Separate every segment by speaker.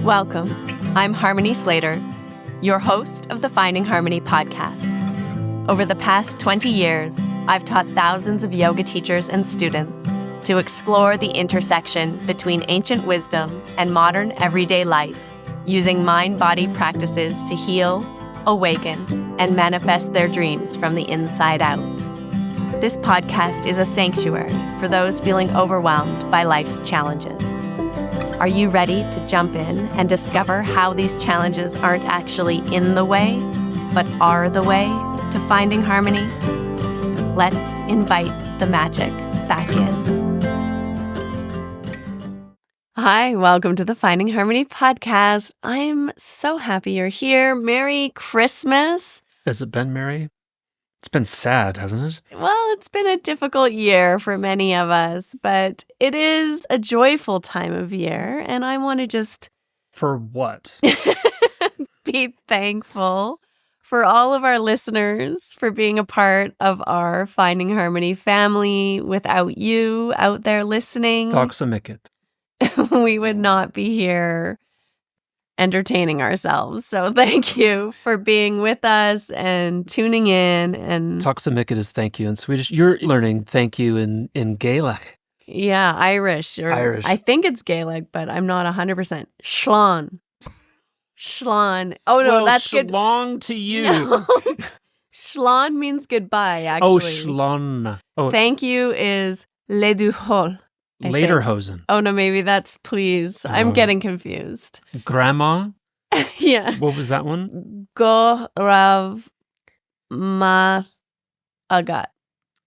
Speaker 1: Welcome. I'm Harmony Slater, your host of the Finding Harmony podcast. Over the past 20 years, I've taught thousands of yoga teachers and students to explore the intersection between ancient wisdom and modern everyday life, using mind-body practices to heal, awaken, and manifest their dreams from the inside out. This podcast is a sanctuary for those feeling overwhelmed by life's challenges. Are you ready to jump in and discover how these challenges aren't actually in the way, but are the way to finding harmony? Let's invite the magic back in. Hi, welcome to the Finding Harmony podcast. I'm so happy you're here. Merry Christmas.
Speaker 2: Has it been merry? It's been sad, hasn't it?
Speaker 1: Well, it's been a difficult year for many of us, but it is a joyful time of year, and I want to just
Speaker 2: For what?
Speaker 1: be thankful for all of our listeners for being a part of our Finding Harmony family. Without you out there listening,
Speaker 2: Toxamic.
Speaker 1: we would not be here entertaining ourselves. So thank you for being with us and tuning in. And
Speaker 2: Toxamic is thank you in Swedish. You're learning thank you in Gaelic.
Speaker 1: yeah, Irish.
Speaker 2: Irish.
Speaker 1: I think it's Gaelic, but I'm not 100%. Shlán. Shlán. Oh, no, that's good.
Speaker 2: Long to you.
Speaker 1: No. Shlán means goodbye, actually.
Speaker 2: Oh, shlon. Oh,
Speaker 1: Thank you is leduhol. I think.
Speaker 2: Lederhosen.
Speaker 1: Oh, no, maybe that's please. I'm
Speaker 2: Oh.
Speaker 1: getting confused.
Speaker 2: Grandma.
Speaker 1: Yeah.
Speaker 2: What was that one?
Speaker 1: Go rav ma agat.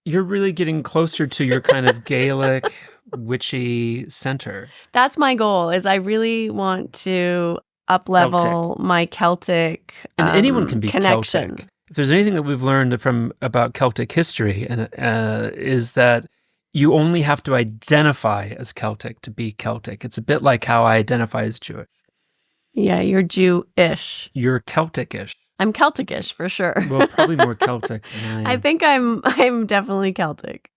Speaker 2: You're really getting closer to your kind of Gaelic, witchy center.
Speaker 1: That's my goal, is I really want to up-level my Celtic
Speaker 2: And anyone can be
Speaker 1: connection.
Speaker 2: Celtic. If there's anything that we've learned about Celtic history, and is that you only have to identify as Celtic to be Celtic. It's a bit like how I identify as Jewish.
Speaker 1: Yeah, you're Jewish.
Speaker 2: You're Celtic-ish.
Speaker 1: I'm Celtic-ish for sure.
Speaker 2: Well, probably more Celtic than I am.
Speaker 1: I think I'm definitely Celtic.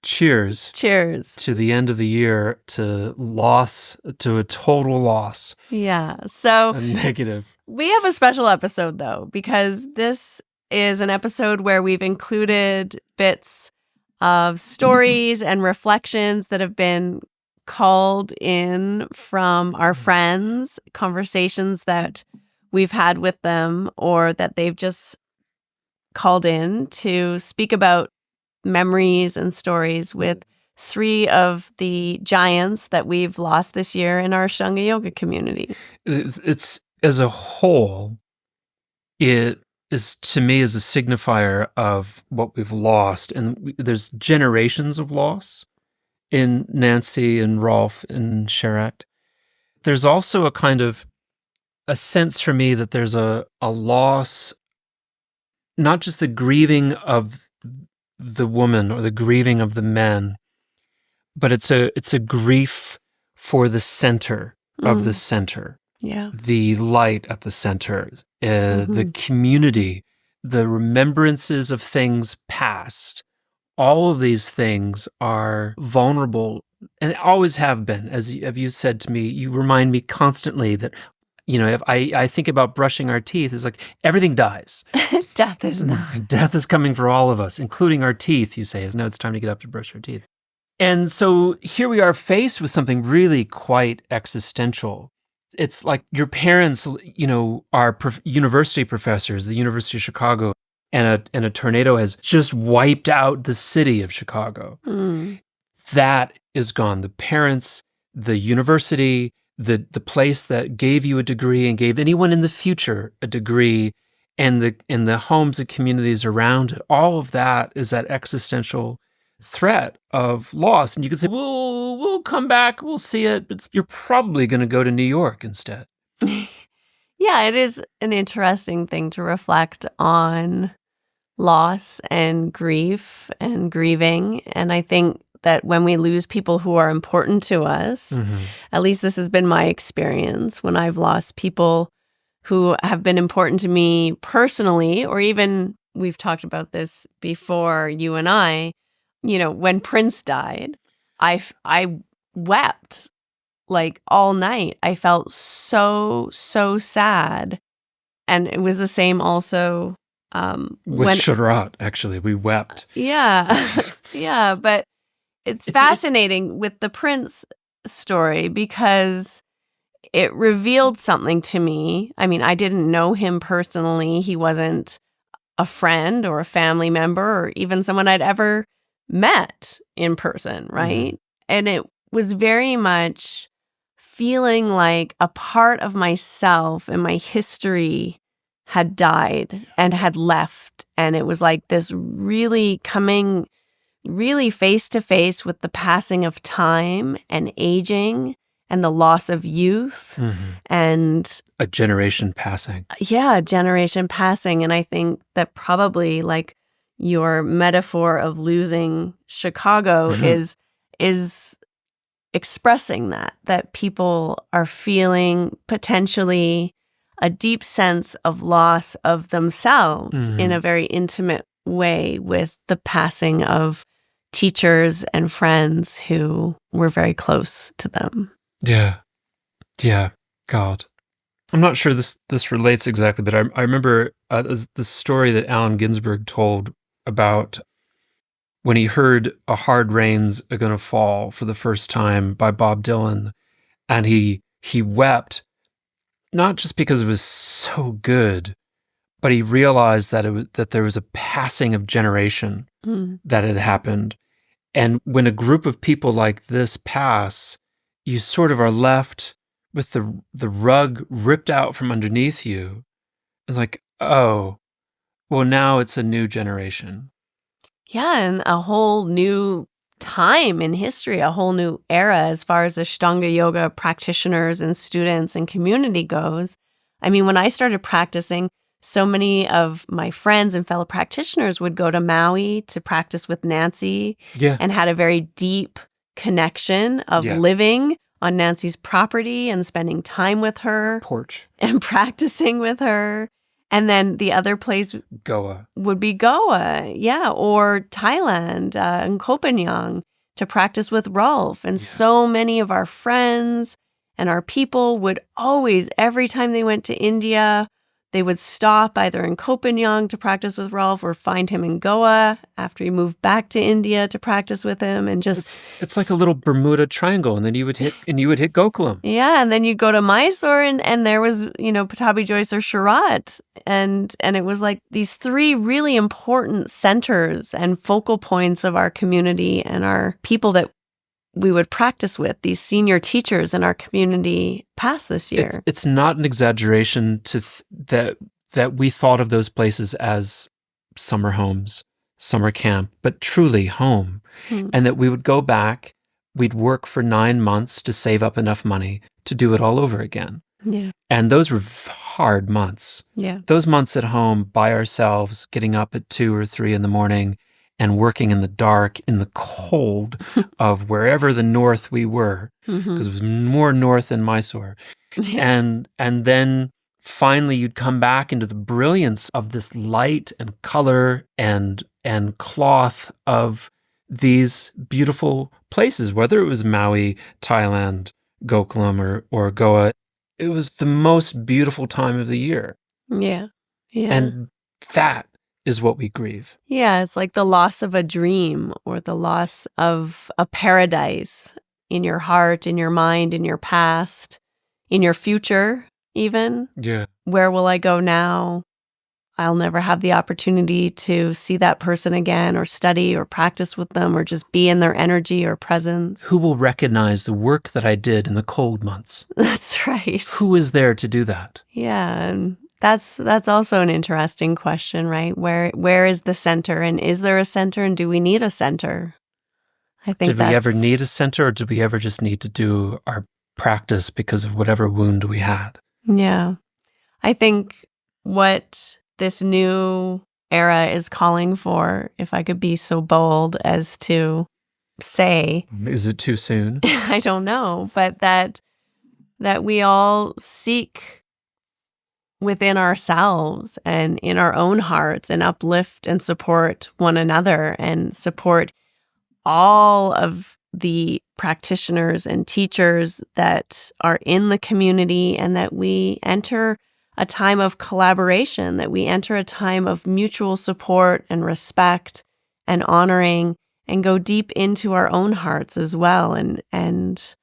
Speaker 2: Cheers
Speaker 1: Cheers.
Speaker 2: to the end of the year, to a total loss,
Speaker 1: Yeah. So
Speaker 2: a negative.
Speaker 1: we have a special episode, though, because this is an episode where we've included bits of stories and reflections that have been called in from our friends, conversations that we've had with them, or that they've just called in to speak about memories and stories with three of the giants that we've lost this year in our Ashtanga Yoga community.
Speaker 2: It's as a whole, it is, to me, is a signifier of what we've lost. And there's generations of loss in Nancy and Rolf and Sharath. There's also a kind of a sense for me that there's a loss, not just the grieving of the woman or the grieving of the men, but it's a grief for the center of the center.
Speaker 1: Yeah.
Speaker 2: The light at the center, the community, the remembrances of things past. All of these things are vulnerable and always have been. As you said to me, you remind me constantly that, if I think about brushing our teeth, it's like everything dies.
Speaker 1: Death is not.
Speaker 2: Death is coming for all of us, including our teeth, you say. Now it's time to get up to brush our teeth. And so here we are faced with something really quite existential. It's like your parents, are university professors, the University of Chicago, and a tornado has just wiped out the city of Chicago. That is gone. The parents, the university, the place that gave you a degree and gave anyone in the future a degree, and the homes and communities around it, all of that is that existential threat of loss. And you could say, we'll come back, we'll see it, but you're probably going to go to New York instead.
Speaker 1: Yeah, it is an interesting thing to reflect on loss and grief and grieving. And I think that when we lose people who are important to us, at least this has been my experience when I've lost people who have been important to me personally, or even we've talked about this before, you and I, when Prince died, I wept like all night. I felt so sad. And it was the same also
Speaker 2: with Sharath, actually. We wept.
Speaker 1: Yeah. Yeah. But it's fascinating with the Prince story because it revealed something to me. I mean, I didn't know him personally. He wasn't a friend or a family member or even someone I'd ever met in person, right? Mm-hmm. And it was very much feeling like a part of myself and my history had died and had left. And it was like this really coming really face to face with the passing of time and aging and the loss of youth and
Speaker 2: a generation passing.
Speaker 1: Yeah, a generation passing. And I think that probably like your metaphor of losing Chicago is expressing that people are feeling potentially a deep sense of loss of themselves in a very intimate way with the passing of teachers and friends who were very close to them.
Speaker 2: Yeah. Yeah. God. I'm not sure this relates exactly, but I remember the story that Allen Ginsberg told about when he heard A Hard Rain's Are Gonna Fall for the first time by Bob Dylan, and he wept, not just because it was so good, but he realized that there was a passing of generation that had happened. And when a group of people like this pass, you sort of are left with the rug ripped out from underneath you. It's like, oh, well, now it's a new generation.
Speaker 1: Yeah, and a whole new time in history, a whole new era as far as Ashtanga Yoga practitioners and students and community goes. I mean, when I started practicing, so many of my friends and fellow practitioners would go to Maui to practice with Nancy and had a very deep connection of living on Nancy's property and spending time with her.
Speaker 2: Porch.
Speaker 1: And practicing with her. And then the other place
Speaker 2: Goa
Speaker 1: would be Goa, or Thailand and Copenhagen to practice with Rolf. And so many of our friends and our people would always, every time they went to India, they would stop either in Copenhagen to practice with Rolf or find him in Goa after he moved back to India to practice with him. And just
Speaker 2: it's like a little Bermuda Triangle, and then you would hit Gokulam.
Speaker 1: Yeah, and then you'd go to Mysore and there was, Pattabhi Jois or Sharath. And it was like these three really important centers and focal points of our community and our people that we would practice with, these senior teachers in our community passed this year.
Speaker 2: It's not an exaggeration to that we thought of those places as summer homes, summer camp, but truly home. And that we would go back, we'd work for 9 months to save up enough money to do it all over again.
Speaker 1: Yeah.
Speaker 2: And those were hard months.
Speaker 1: Yeah.
Speaker 2: Those months at home by ourselves, getting up at 2 or 3 in the morning and working in the dark, in the cold of wherever the north we were, because it was more north than Mysore. And then finally you'd come back into the brilliance of this light and color and cloth of these beautiful places, whether it was Maui, Thailand, Gokulam, or Goa. It was the most beautiful time of the year.
Speaker 1: Yeah. Yeah.
Speaker 2: And that is what we grieve.
Speaker 1: Yeah, it's like the loss of a dream or the loss of a paradise in your heart, in your mind, in your past, in your future even.
Speaker 2: Yeah.
Speaker 1: Where will I go now? I'll never have the opportunity to see that person again or study or practice with them or just be in their energy or presence.
Speaker 2: Who will recognize the work that I did in the cold months?
Speaker 1: That's right.
Speaker 2: Who is there to do that?
Speaker 1: Yeah, and that's also an interesting question, right? Where is the center, and is there a center, and do we need a center? I think
Speaker 2: Did we ever need a center, or did we ever just need to do our practice because of whatever wound we had?
Speaker 1: Yeah. I think what this new era is calling for, if I could be so bold as to say.
Speaker 2: Is it too soon?
Speaker 1: I don't know, but that we all seek within ourselves and in our own hearts and uplift and support one another and support all of the practitioners and teachers that are in the community, and that we enter a time of collaboration, that we enter a time of mutual support and respect and honoring, and go deep into our own hearts as well, and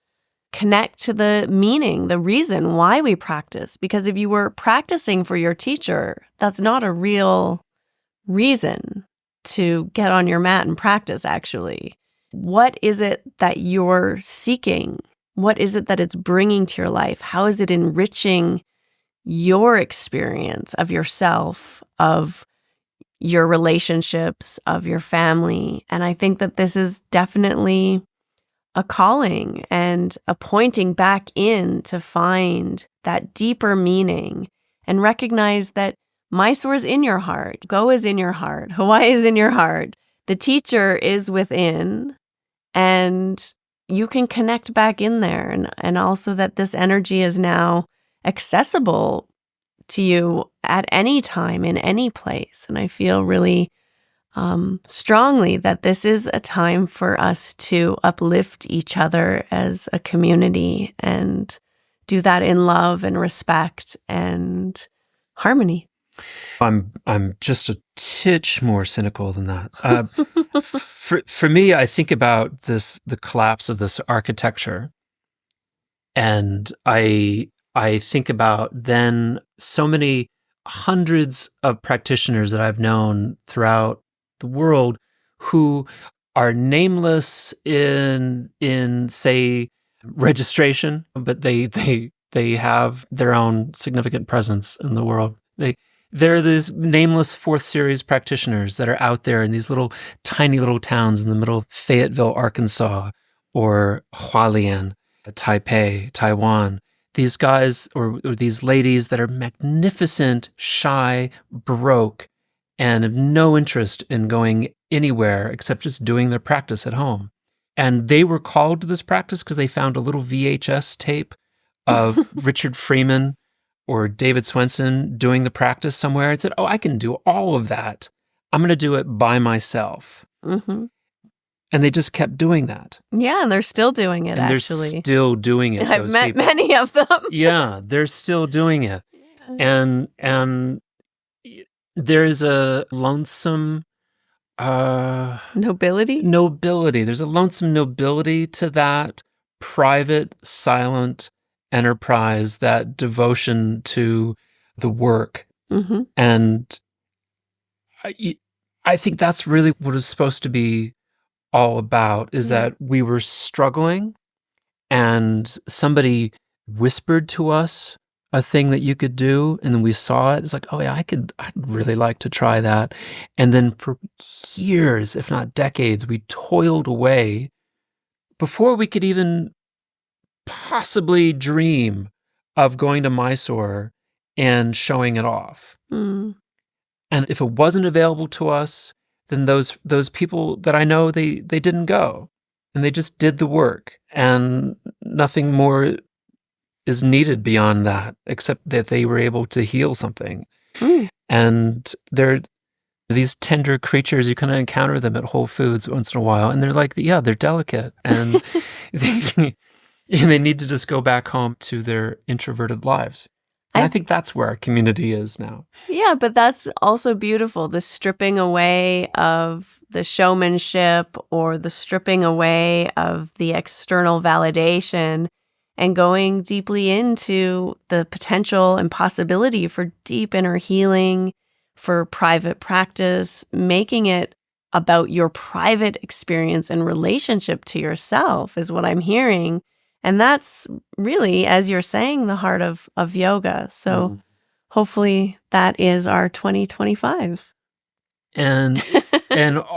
Speaker 1: connect to the meaning, the reason why we practice. Because if you were practicing for your teacher, that's not a real reason to get on your mat and practice, actually. What is it that you're seeking? What is it that it's bringing to your life? How is it enriching your experience of yourself, of your relationships, of your family? And I think that this is definitely a calling and a pointing back in to find that deeper meaning and recognize that Mysore is in your heart, Go is in your heart, Hawaii is in your heart, the teacher is within, and you can connect back in there. And also that this energy is now accessible to you at any time, in any place. And I feel really strongly that this is a time for us to uplift each other as a community and do that in love and respect and harmony.
Speaker 2: I'm just a titch more cynical than that. For me, I think about the collapse of this architecture, and I think about then so many hundreds of practitioners that I've known throughout the world who are nameless in say registration, but they have their own significant presence in the world. They're these nameless fourth series practitioners that are out there in these tiny little towns in the middle of Fayetteville, Arkansas, or Hualien, Taipei, Taiwan. These guys or these ladies that are magnificent, shy, broke, and have no interest in going anywhere except just doing their practice at home. And they were called to this practice because they found a little VHS tape of Richard Freeman or David Swenson doing the practice somewhere and said, oh, I can do all of that. I'm going to do it by myself.
Speaker 1: Mm-hmm.
Speaker 2: And they just kept doing that.
Speaker 1: Yeah, and they're still doing it,
Speaker 2: and
Speaker 1: actually.
Speaker 2: They're still doing it.
Speaker 1: I've met many of them.
Speaker 2: Yeah, they're still doing it. Yeah. And there's a lonesome...
Speaker 1: nobility?
Speaker 2: Nobility. There's a lonesome nobility to that private, silent enterprise, that devotion to the work.
Speaker 1: Mm-hmm.
Speaker 2: And I think that's really what it's supposed to be all about, is that we were struggling and somebody whispered to us a thing that you could do, and then we saw it. It's like, oh yeah, I'd really like to try that. And then for years, if not decades, we toiled away before we could even possibly dream of going to Mysore and showing it off.
Speaker 1: Mm.
Speaker 2: And if it wasn't available to us, then those people that I know, they didn't go, and they just did the work, and nothing more is needed beyond that, except that they were able to heal something.
Speaker 1: Mm.
Speaker 2: And they're these tender creatures. You kind of encounter them at Whole Foods once in a while, and they're like, yeah, they're delicate, and they need to just go back home to their introverted lives. And I think that's where our community is now.
Speaker 1: Yeah, but that's also beautiful. The stripping away of the showmanship or the stripping away of the external validation and going deeply into the potential and possibility for deep inner healing, for private practice, making it about your private experience and relationship to yourself is what I'm hearing. And that's really, as you're saying, the heart of yoga. So hopefully that is our 2025.
Speaker 2: And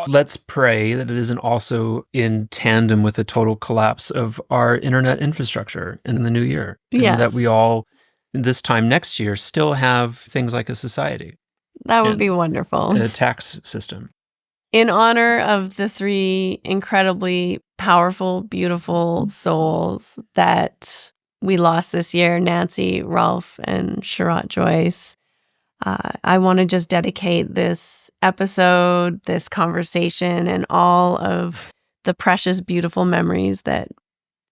Speaker 2: let's pray that it isn't also in tandem with the total collapse of our internet infrastructure in the new year.
Speaker 1: Yes.
Speaker 2: And that we all, this time next year, still have things like a society.
Speaker 1: That would be wonderful.
Speaker 2: And a tax system.
Speaker 1: In honor of the three incredibly powerful, beautiful souls that we lost this year, Nancy, Rolf, and Sharath Jois, I want to just dedicate this episode, this conversation, and all of the precious, beautiful memories that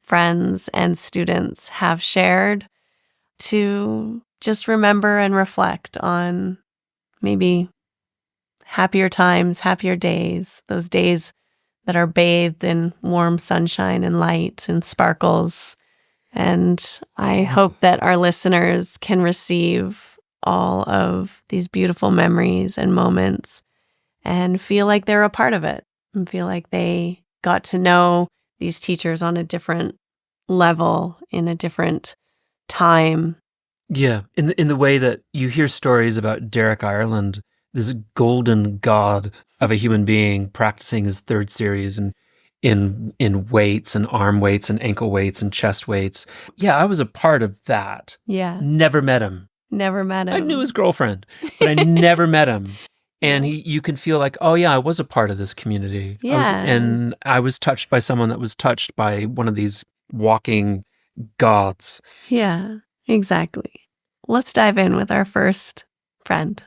Speaker 1: friends and students have shared to just remember and reflect on maybe happier times, happier days, those days that are bathed in warm sunshine and light and sparkles. And I hope that our listeners can receive all of these beautiful memories and moments and feel like they're a part of it and feel like they got to know these teachers on a different level in a different time.
Speaker 2: Yeah, in the way that you hear stories about Derek Ireland, this golden god of a human being practicing his third series and in weights and arm weights and ankle weights and chest weights. Yeah, I was a part of that.
Speaker 1: Yeah.
Speaker 2: Never met him.
Speaker 1: Never met him.
Speaker 2: I knew his girlfriend, but I never met him. And you can feel like, oh yeah, I was a part of this community.
Speaker 1: Yeah.
Speaker 2: I was touched by someone that was touched by one of these walking gods.
Speaker 1: Yeah, exactly. Let's dive in with our first friend.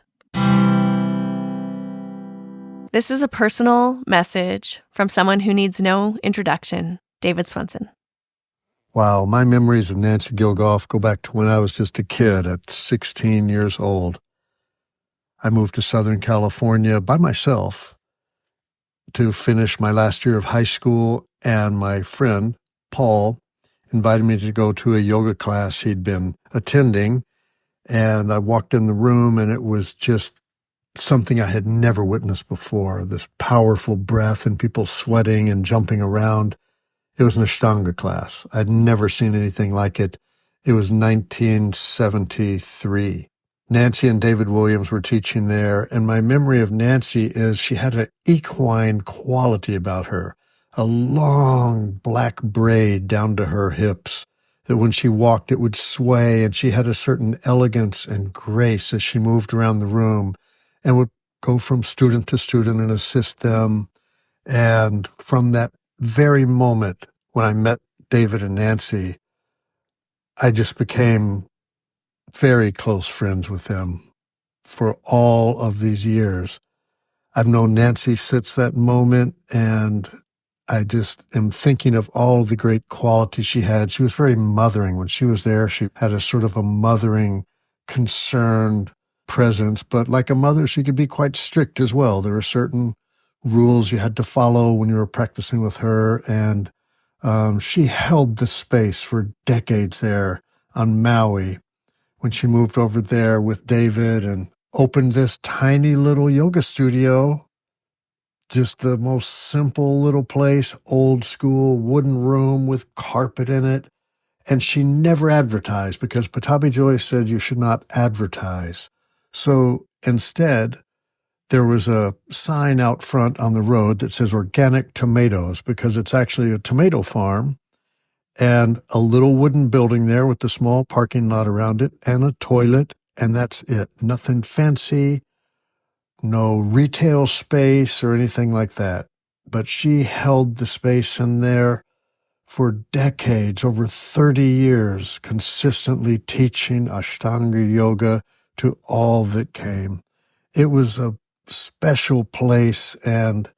Speaker 1: This is a personal message from someone who needs no introduction, David Swenson.
Speaker 3: Wow, my memories of Nancy Gilgoff go back to when I was just a kid at 16 years old. I moved to Southern California by myself to finish my last year of high school, and my friend, Paul, invited me to go to a yoga class he'd been attending, and I walked in the room, and it was just something I had never witnessed before, this powerful breath and people sweating and jumping around. It was an Ashtanga class. I'd never seen anything like it. It was 1973. Nancy and David Williams were teaching there, and my memory of Nancy is she had an equine quality about her, a long black braid down to her hips, that when she walked it would sway, and she had a certain elegance and grace as she moved around the room and would go from student to student and assist them. And from that very moment when I met David and Nancy, I just became very close friends with them for all of these years. I've known Nancy since that moment, and I just am thinking of all the great qualities she had. She was very mothering. When she was there, she had a sort of a mothering, concerned presence, but like a mother, she could be quite strict as well. There were certain rules you had to follow when you were practicing with her, and she held the space for decades there on Maui when she moved over there with David and opened this tiny little yoga studio, just the most simple little place, old school wooden room with carpet in it. And she never advertised because Pattabhi Jois said you should not advertise. So instead, there was a sign out front on the road that says organic tomatoes, because it's actually a tomato farm, and a little wooden building there with a small parking lot around it and a toilet, and that's it. Nothing fancy, no retail space or anything like that. But she held the space in there for decades, over 30 years, consistently teaching Ashtanga Yoga to all that came. It was a special place, and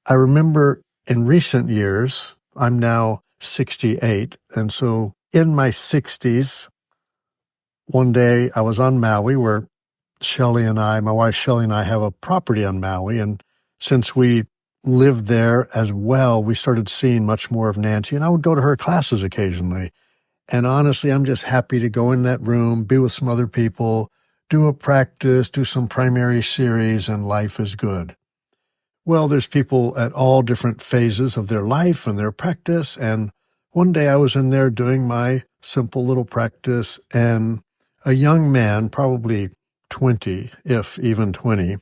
Speaker 3: I remember in recent years, I'm now 68, and so in my 60s, one day I was on Maui where my wife Shelley and I have a property on Maui, and since we lived there as well, we started seeing much more of Nancy, and I would go to her classes occasionally. And honestly, I'm just happy to go in that room, be with some other people, do a practice, do some primary series, and life is good. Well, there's people at all different phases of their life and their practice, and one day I was in there doing my simple little practice, and a young man, probably 20, if even 20,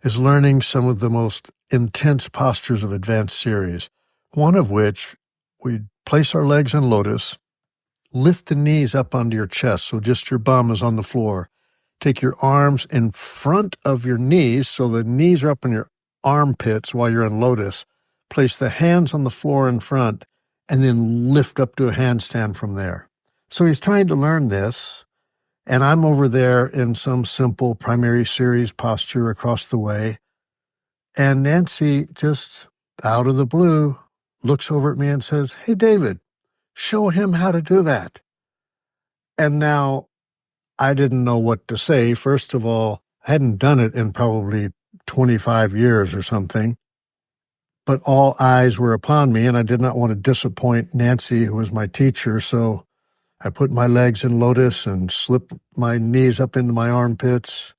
Speaker 3: is learning some of the most intense postures of advanced series, one of which we place our legs in lotus, lift the knees up onto your chest so just your bum is on the floor. Take your arms in front of your knees so the knees are up in your armpits while you're in lotus. Place the hands on the floor in front and then lift up to a handstand from there. So he's trying to learn this, and I'm over there in some simple primary series posture across the way. And Nancy, just out of the blue, looks over at me and says, "Hey, David, show him how to do that." And now I didn't know what to say. First of all, I hadn't done it in probably 25 years or something, but all eyes were upon me, and I did not want to disappoint Nancy, who was my teacher, so I put my legs in lotus and slipped my knees up into my armpits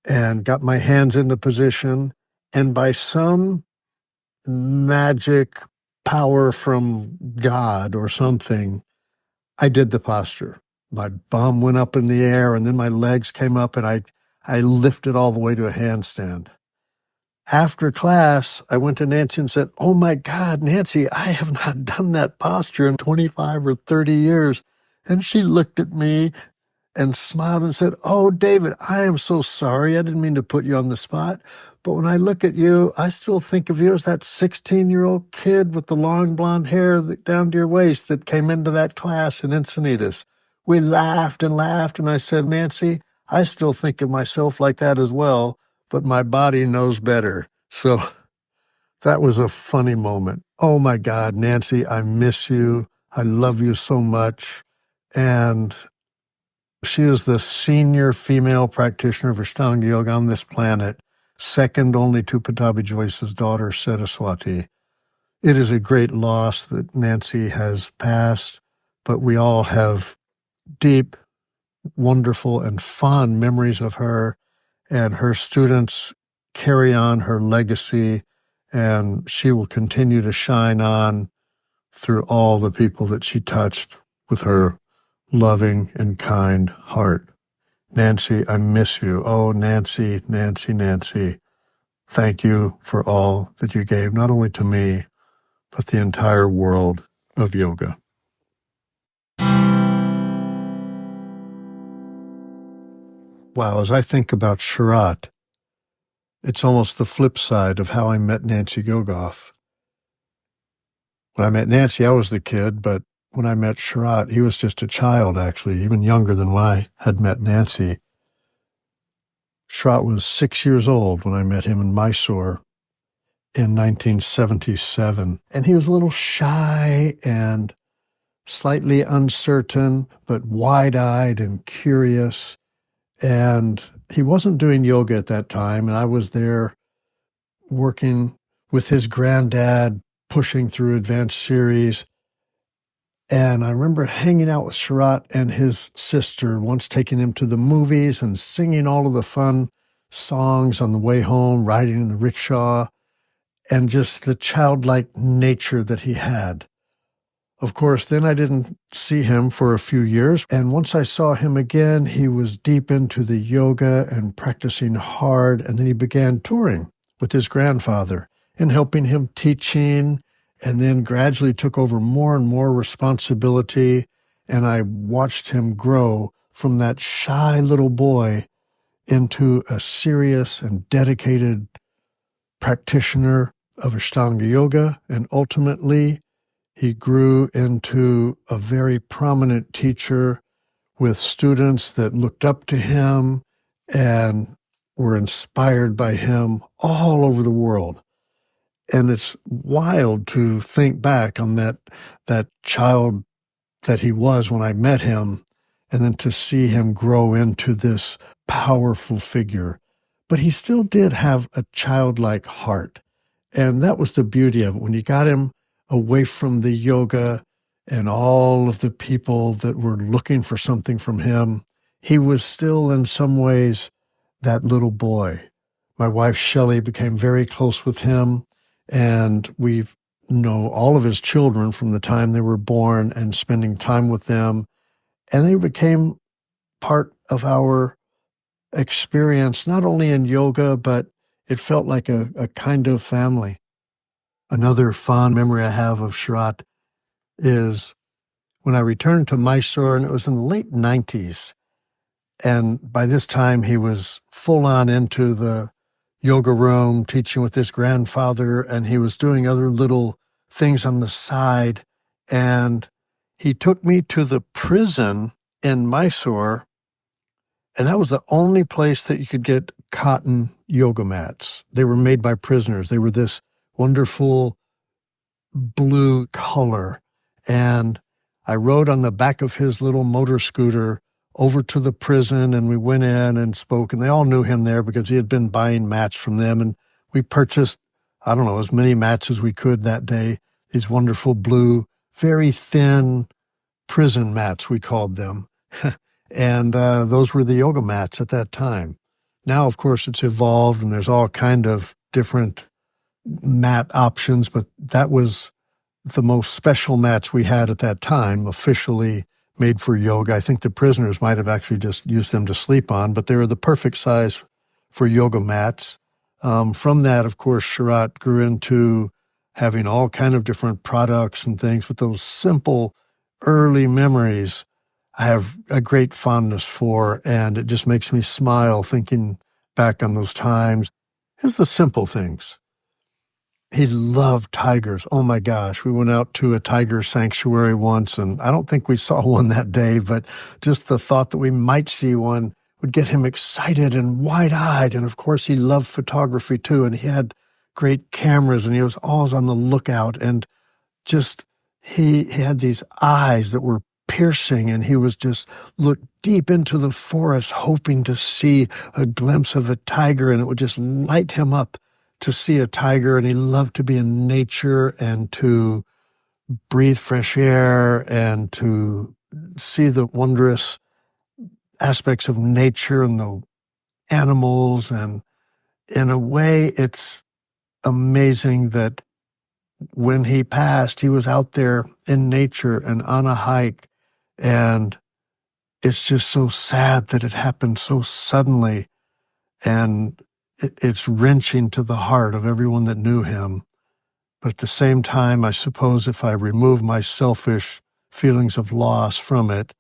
Speaker 3: and got my hands into position, and by some magic power from God or something, I did the posture. My bum went up in the air, and then my legs came up, and I lifted all the way to a handstand. After class, I went to Nancy and said, "Oh my God, Nancy, I have not done that posture in 25 or 30 years. And she looked at me and smiled and said, "Oh, David, I am so sorry. I didn't mean to put you on the spot. But when I look at you, I still think of you as that 16-year-old kid with the long blonde hair down to your waist that came into that class in Encinitas." We laughed and laughed, and I said, "Nancy, I still think of myself like that as well, but my body knows better." So that was a funny moment. Oh my God, Nancy, I miss you. I love you so much. And she is the senior female practitioner of Ashtanga Yoga on this planet, second only to Pattabhi Jois's daughter, Saraswati. It is a great loss that Nancy has passed, but we all have deep, wonderful, and fond memories of her, and her students carry on her legacy, and she will continue to shine on through all the people that she touched with her loving and kind heart. Nancy, I miss you. Oh, Nancy, Nancy, Nancy. Thank you for all that you gave, not only to me, but the entire world of yoga. Wow, as I think about Sharath, it's almost the flip side of how I met Nancy Gilgoff. When I met Nancy, I was the kid, but when I met Sharath, he was just a child, actually, even younger than when I had met Nancy. Sharath was 6 years old when I met him in Mysore in 1977. And he was a little shy and slightly uncertain, but wide-eyed and curious. And he wasn't doing yoga at that time, and I was there working with his granddad, pushing through advanced series. And I remember hanging out with Sharath and his sister, once taking him to the movies and singing all of the fun songs on the way home, riding in the rickshaw, and just the childlike nature that he had. Of course, then I didn't see him for a few years, and once I saw him again, he was deep into the yoga and practicing hard, and then he began touring with his grandfather and helping him teaching, and then gradually took over more and more responsibility, and I watched him grow from that shy little boy into a serious and dedicated practitioner of Ashtanga Yoga, and ultimately he grew into a very prominent teacher with students that looked up to him and were inspired by him all over the world. And it's wild to think back on that child that he was when I met him, and then to see him grow into this powerful figure. But he still did have a childlike heart. And that was the beauty of it. When you got him away from the yoga and all of the people that were looking for something from him, he was still in some ways that little boy. My wife, Shelley, became very close with him, and we know all of his children from the time they were born and spending time with them. And they became part of our experience, not only in yoga, but it felt like a kind of family. Another fond memory I have of Sharath is when I returned to Mysore, and it was in the late 90s. And by this time, he was full on into the yoga room, teaching with his grandfather, and he was doing other little things on the side. And he took me to the prison in Mysore, and that was the only place that you could get cotton yoga mats. They were made by prisoners. They were this wonderful blue color. And I rode on the back of his little motor scooter over to the prison, and we went in and spoke, and they all knew him there because he had been buying mats from them. And we purchased, I don't know, as many mats as we could that day, these wonderful blue, very thin prison mats, we called them. And those were the yoga mats at that time. Now, of course, it's evolved, and there's all kind of different mat options, but that was the most special mats we had at that time, officially made for yoga. I think the prisoners might have actually just used them to sleep on, but they were the perfect size for yoga mats. From that, of course, Sharath grew into having all kind of different products and things, but those simple early memories I have a great fondness for, and it just makes me smile thinking back on those times. It's the simple things. He loved tigers. Oh my gosh. We went out to a tiger sanctuary once, and I don't think we saw one that day, but just the thought that we might see one would get him excited and wide-eyed. And of course, he loved photography too, and he had great cameras, and he was always on the lookout. And just, he had these eyes that were piercing, and he was just looked deep into the forest, hoping to see a glimpse of a tiger, and it would just light him up to see a tiger. And he loved to be in nature and to breathe fresh air and to see the wondrous aspects of nature and the animals. And in a way, it's amazing that when he passed, he was out there in nature and on a hike. And it's just so sad that it happened so suddenly. And it's wrenching to the heart of everyone that knew him. But at the same time, I suppose if I remove my selfish feelings of loss from it,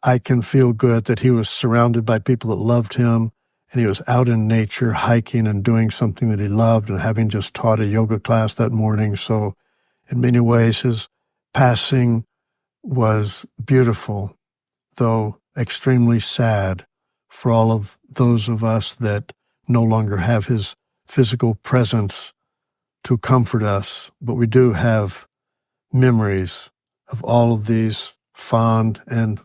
Speaker 3: I can feel good that he was surrounded by people that loved him, and he was out in nature hiking and doing something that he loved, and having just taught a yoga class that morning. So in many ways, his passing was beautiful, though extremely sad for all of those of us that no longer have his physical presence to comfort us. But we do have memories of all of these fond and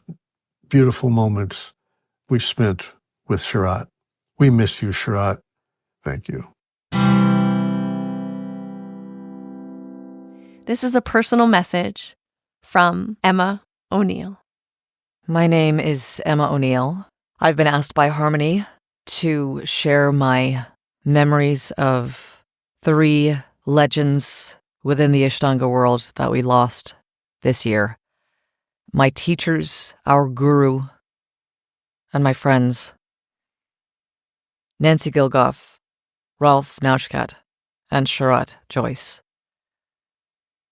Speaker 3: beautiful moments we spent with Sharath. We miss you, Sharath. Thank you.
Speaker 1: This is a personal message from Emma O'Neill.
Speaker 4: My name is Emma O'Neill. I've been asked by Harmony to share my memories of 3 legends within the Ashtanga world that we lost this year. My teachers, our guru, and my friends, Nancy Gilgoff, Rolf Naujokat, and Sharath Jois.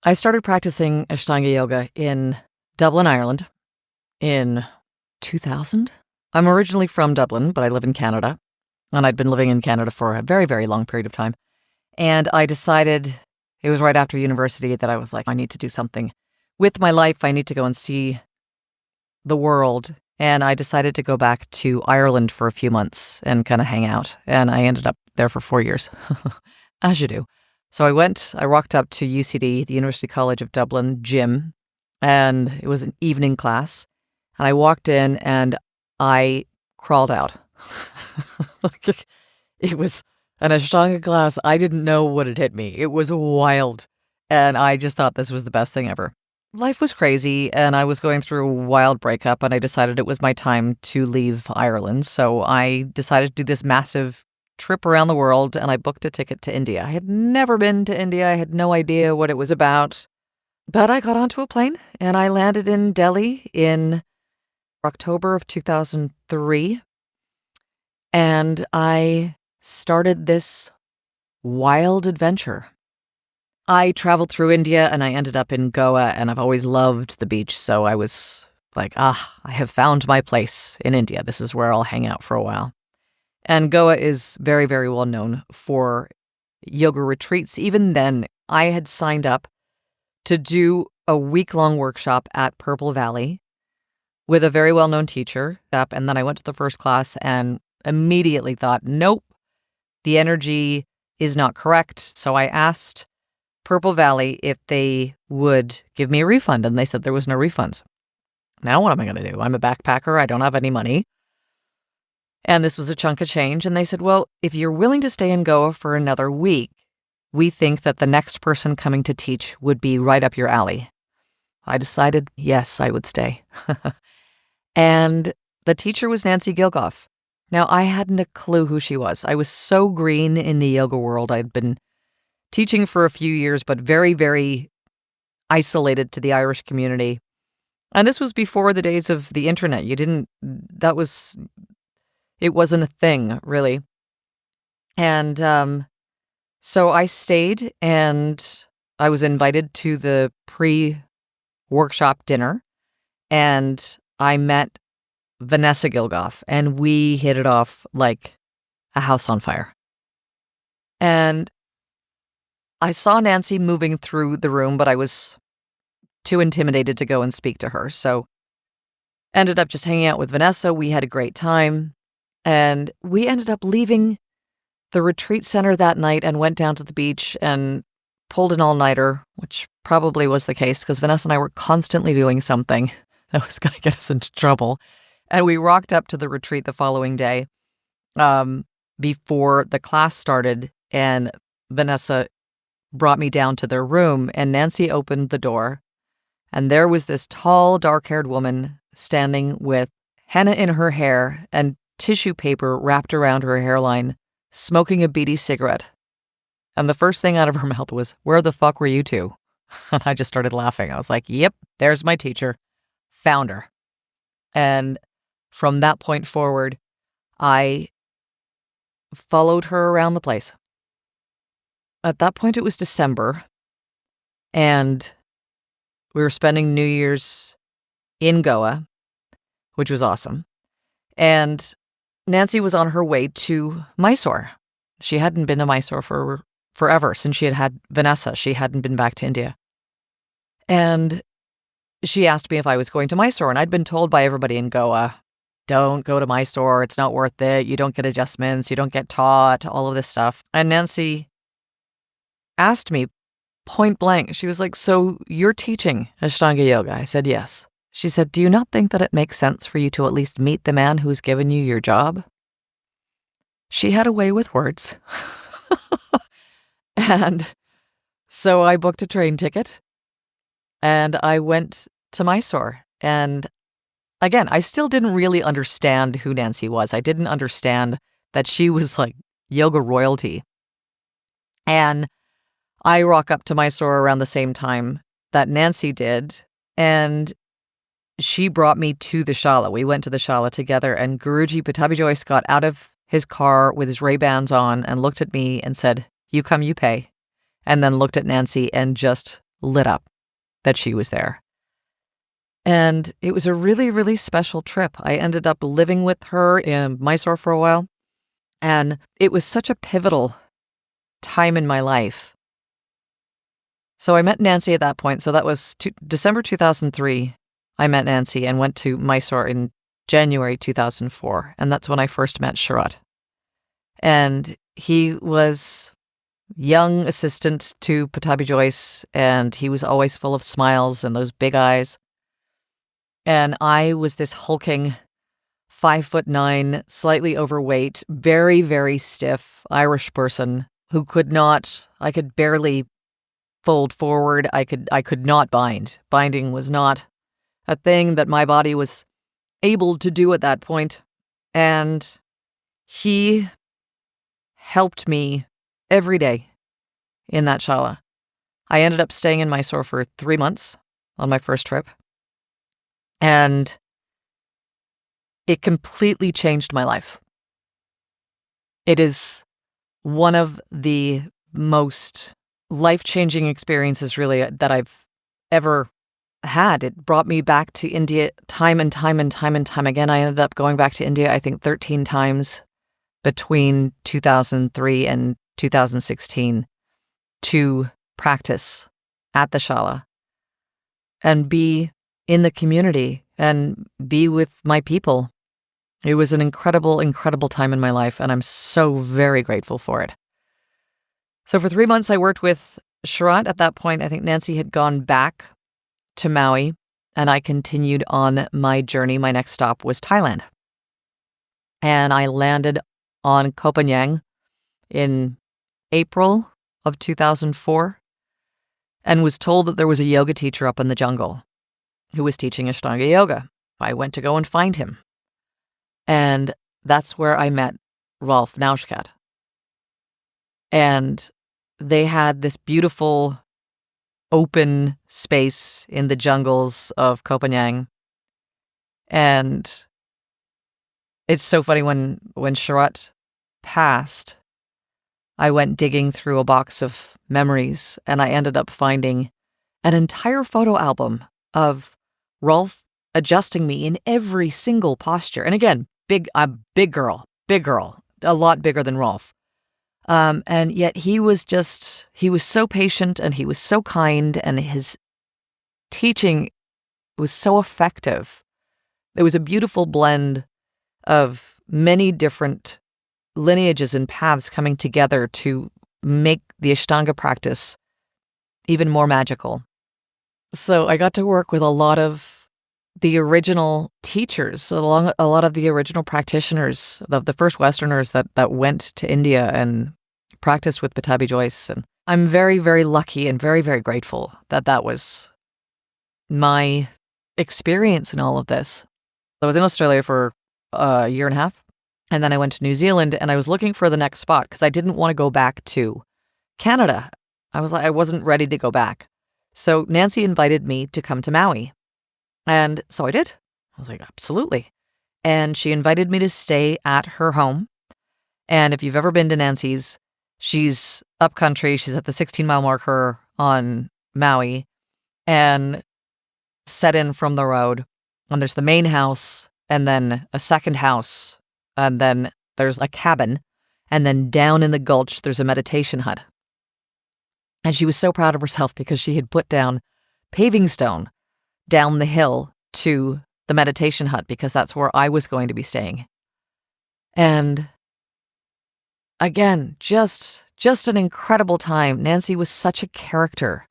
Speaker 4: I started practicing Ashtanga Yoga in Dublin, Ireland in 2000. I'm originally from Dublin, but I live in Canada, and I'd been living in Canada for a very, very long period of time. And I decided, it was right after university, that I was like, I need to do something with my life. I need to go and see the world. And I decided to go back to Ireland for a few months and kind of hang out. And I ended up there for 4 years, as you do. So I rocked up to UCD, the University College of Dublin gym, and it was an evening class. And I walked in and I crawled out. It was an Ashtanga class. I didn't know what had hit me. It was wild. And I just thought this was the best thing ever. Life was crazy, and I was going through a wild breakup, and I decided it was my time to leave Ireland. So I decided to do this massive trip around the world, and I booked a ticket to India. I had never been to India. I had no idea what it was about. But I got onto a plane, and I landed in Delhi in October of 2003. And I started this wild adventure. I traveled through India and I ended up in Goa, and I've always loved the beach. So I was like, I have found my place in India. This is where I'll hang out for a while. And Goa is very, very well known for yoga retreats. Even then, I had signed up to do a week-long workshop at Purple Valley with a very well-known teacher. And then I went to the first class and immediately thought, nope, the energy is not correct. So I asked Purple Valley if they would give me a refund, and they said there was no refunds. Now what am I going to do? I'm a backpacker. I don't have any money. And this was a chunk of change. And they said, well, if you're willing to stay in Goa for another week, we think that the next person coming to teach would be right up your alley. I decided, yes, I would stay. And the teacher was Nancy Gilgoff. Now, I hadn't a clue who she was. I was so green in the yoga world. I'd been teaching for a few years, but very, very isolated to the Irish community. And this was before the days of the internet. It wasn't a thing, really. And so I stayed, and I was invited to the pre-workshop dinner, and I met Vanessa Gilgoff, and we hit it off like a house on fire. And I saw Nancy moving through the room, but I was too intimidated to go and speak to her. So ended up just hanging out with Vanessa. We had a great time. And we ended up leaving the retreat center that night and went down to the beach and pulled an all-nighter, which probably was the case because Vanessa and I were constantly doing something that was going to get us into trouble. And we rocked up to the retreat the following day before the class started, and Vanessa brought me down to their room, and Nancy opened the door, and there was this tall, dark-haired woman standing with henna in her hair and tissue paper wrapped around her hairline, smoking a beady cigarette. And the first thing out of her mouth was, "Where the fuck were you two?" And I just started laughing. I was like, yep, there's my teacher. Found her. And from that point forward, I followed her around the place. At that point, it was December, and we were spending New Year's in Goa, which was awesome. And Nancy was on her way to Mysore. She hadn't been to Mysore for forever. Since she had Vanessa, she hadn't been back to India. And she asked me if I was going to Mysore, and I'd been told by everybody in Goa, don't go to Mysore, it's not worth it, you don't get adjustments, you don't get taught, all of this stuff. And Nancy asked me point blank, she was like, so you're teaching Ashtanga Yoga? I said, yes. She said, do you not think that it makes sense for you to at least meet the man who's given you your job? She had a way with words. And so I booked a train ticket and I went to Mysore. And again, I still didn't really understand who Nancy was. I didn't understand that she was like yoga royalty. And I rock up to Mysore around the same time that Nancy did. And she brought me to the Shala. We went to the Shala together, and Guruji Pattabhi Jois got out of his car with his Ray-Bans on and looked at me and said, you come, you pay. And then looked at Nancy and just lit up that she was there. And it was a really, really special trip. I ended up living with her in Mysore for a while. And it was such a pivotal time in my life. So I met Nancy at that point. So that was December 2003. I met Nancy and went to Mysore in January 2004. And that's when I first met Sharath. And he was young assistant to Pattabhi Jois, and he was always full of smiles and those big eyes. And I was this hulking 5'9", slightly overweight, very, very stiff Irish person who I could barely fold forward. I could not bind. Binding was not a thing that my body was able to do at that point. And he helped me every day in that Shala. I ended up staying in Mysore for 3 months on my first trip. And it completely changed my life. It is one of the most life-changing experiences, really, that I've ever had. It brought me back to India time and time and time and time again. I ended up going back to India, I think, 13 times between 2003 and 2016 to practice at the Shala and be in the community and be with my people. It was an incredible, incredible time in my life, and I'm so very grateful for it. So for 3 months, I worked with Sharath, at that point, I think Nancy had gone back to Maui, and I continued on my journey. My next stop was Thailand. And I landed on Koh Phangan in April of 2004 and was told that there was a yoga teacher up in the jungle who was teaching Ashtanga Yoga. I went to go and find him. And that's where I met Rolf Naujokat. And they had this beautiful open space in the jungles of Koh Phangan. And it's so funny, when Sharath passed, I went digging through a box of memories, and I ended up finding an entire photo album of Rolf adjusting me in every single posture. And again, big girl, a lot bigger than Rolf. And yet he was so patient, and he was so kind, and his teaching was so effective. There was a beautiful blend of many different lineages and paths coming together to make the Ashtanga practice even more magical. So I got to work with a lot of the original teachers, a lot of the original practitioners, the first Westerners that went to India and practiced with Sharath Jois. And I'm very, very lucky and very, very grateful that was my experience in all of this. I was in Australia for a year and a half, and then I went to New Zealand, and I was looking for the next spot because I didn't want to go back to Canada. I wasn't ready to go back. So Nancy invited me to come to Maui. And so I did. I was like, absolutely. And she invited me to stay at her home. And if you've ever been to Nancy's, she's upcountry. She's at the 16-mile marker on Maui and set in from the road. And there's the main house, and then a second house, and then there's a cabin. And then down in the gulch, there's a meditation hut. And she was so proud of herself because she had put down paving stone down the hill to the meditation hut because that's where I was going to be staying. And again, just an incredible time. Nancy was such a character.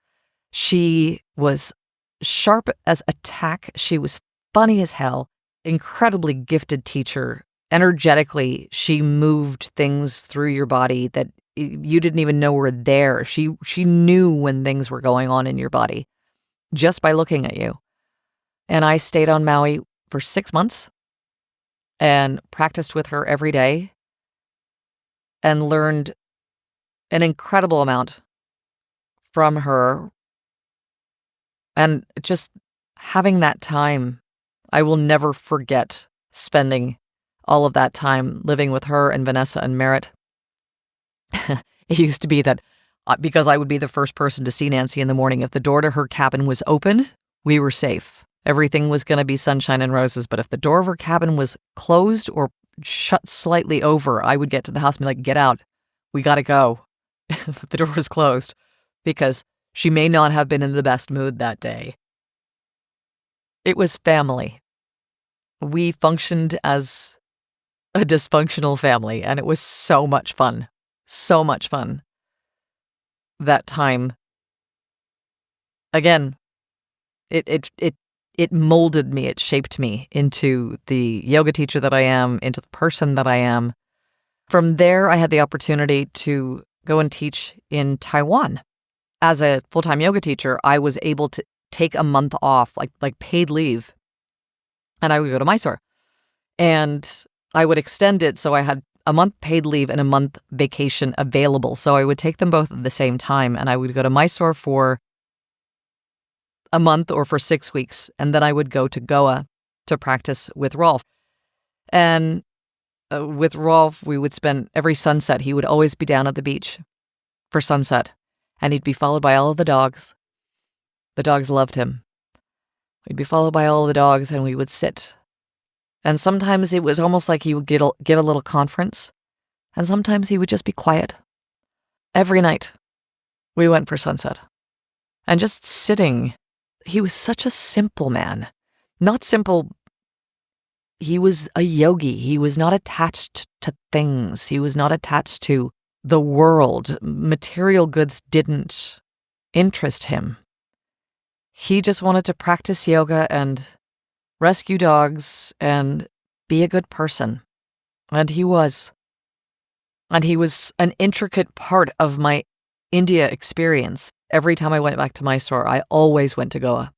Speaker 4: She was sharp as a tack. She was funny as hell. Incredibly gifted teacher. Energetically, she moved things through your body that you didn't even know were there. She knew when things were going on in your body just by looking at you. And I stayed on Maui for 6 months and practiced with her every day and learned an incredible amount from her. And just having that time, I will never forget spending all of that time living with her and Vanessa and Merritt. It used to be that because I would be the first person to see Nancy in the morning, if the door to her cabin was open, we were safe. Everything was going to be sunshine and roses. But if the door of her cabin was closed or shut slightly over, I would get to the house and be like, get out. We got to go. The door was closed because she may not have been in the best mood that day. It was family. We functioned as a dysfunctional family, and it was so much fun. So much fun. That time, again, it molded me, it shaped me into the yoga teacher that I am, into the person that I am. From there, I had the opportunity to go and teach in Taiwan. As a full-time yoga teacher, I was able to take a month off, like paid leave, and I would go to Mysore. And I would extend it so I had a month paid leave and a month vacation available. So I would take them both at the same time, and I would go to Mysore for a month or for 6 weeks, and then I would go to Goa to practice with Rolf. And with Rolf, we would spend every sunset. He would always be down at the beach for sunset, and he'd be followed by all of the dogs. The dogs loved him. We'd be followed by all of the dogs, and we would sit. And sometimes it was almost like he would give a little conference, and sometimes he would just be quiet. Every night, we went for sunset. And just sitting, he was such a simple man. Not simple, he was a yogi. He was not attached to things. He was not attached to the world. Material goods didn't interest him. He just wanted to practice yoga and rescue dogs and be a good person. And he was. And he was an intricate part of my India experience. Every time I went back to Mysore, I always went to Goa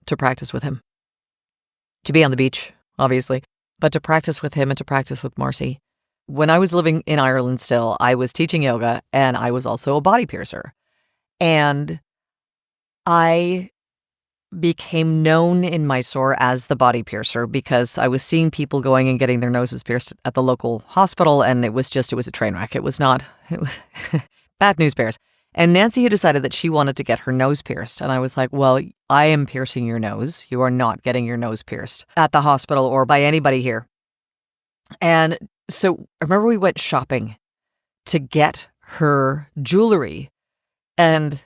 Speaker 4: to practice with him. To be on the beach, obviously, but to practice with him and to practice with Marcy. When I was living in Ireland still, I was teaching yoga and I was also a body piercer. And I became known in Mysore as the body piercer because I was seeing people going and getting their noses pierced at the local hospital, and it was a train wreck. It was bad news bears. And Nancy had decided that she wanted to get her nose pierced. And I was like, well, I am piercing your nose. You are not getting your nose pierced at the hospital or by anybody here. And so I remember we went shopping to get her jewelry, and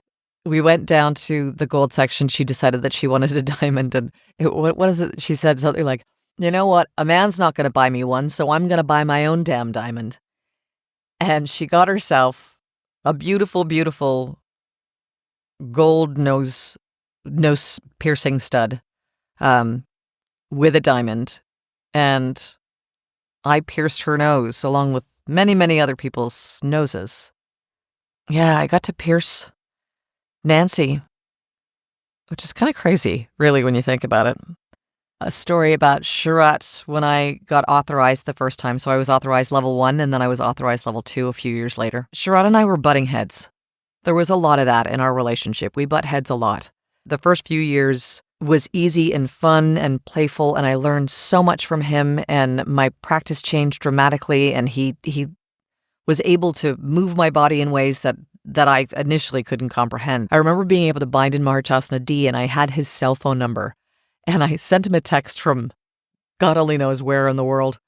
Speaker 4: we went down to the gold section. She decided that she wanted a diamond. And what is it? She said something like, you know what? A man's not going to buy me one, so I'm going to buy my own damn diamond. And she got herself a beautiful, beautiful gold nose piercing stud with a diamond. And I pierced her nose along with many, many other people's noses. Yeah, I got to pierce Nancy, which is kind of crazy, really, when you think about it. A story about Sharath when I got authorized the first time. So I was authorized level 1, and then I was authorized level 2 a few years later. Sharath and I were butting heads. There was a lot of that in our relationship. We butt heads a lot. The first few years was easy and fun and playful, and I learned so much from him, and my practice changed dramatically, and he was able to move my body in ways that I initially couldn't comprehend. I remember being able to bind in Mahachasana D, and I had his cell phone number. And I sent him a text from God only knows where in the world,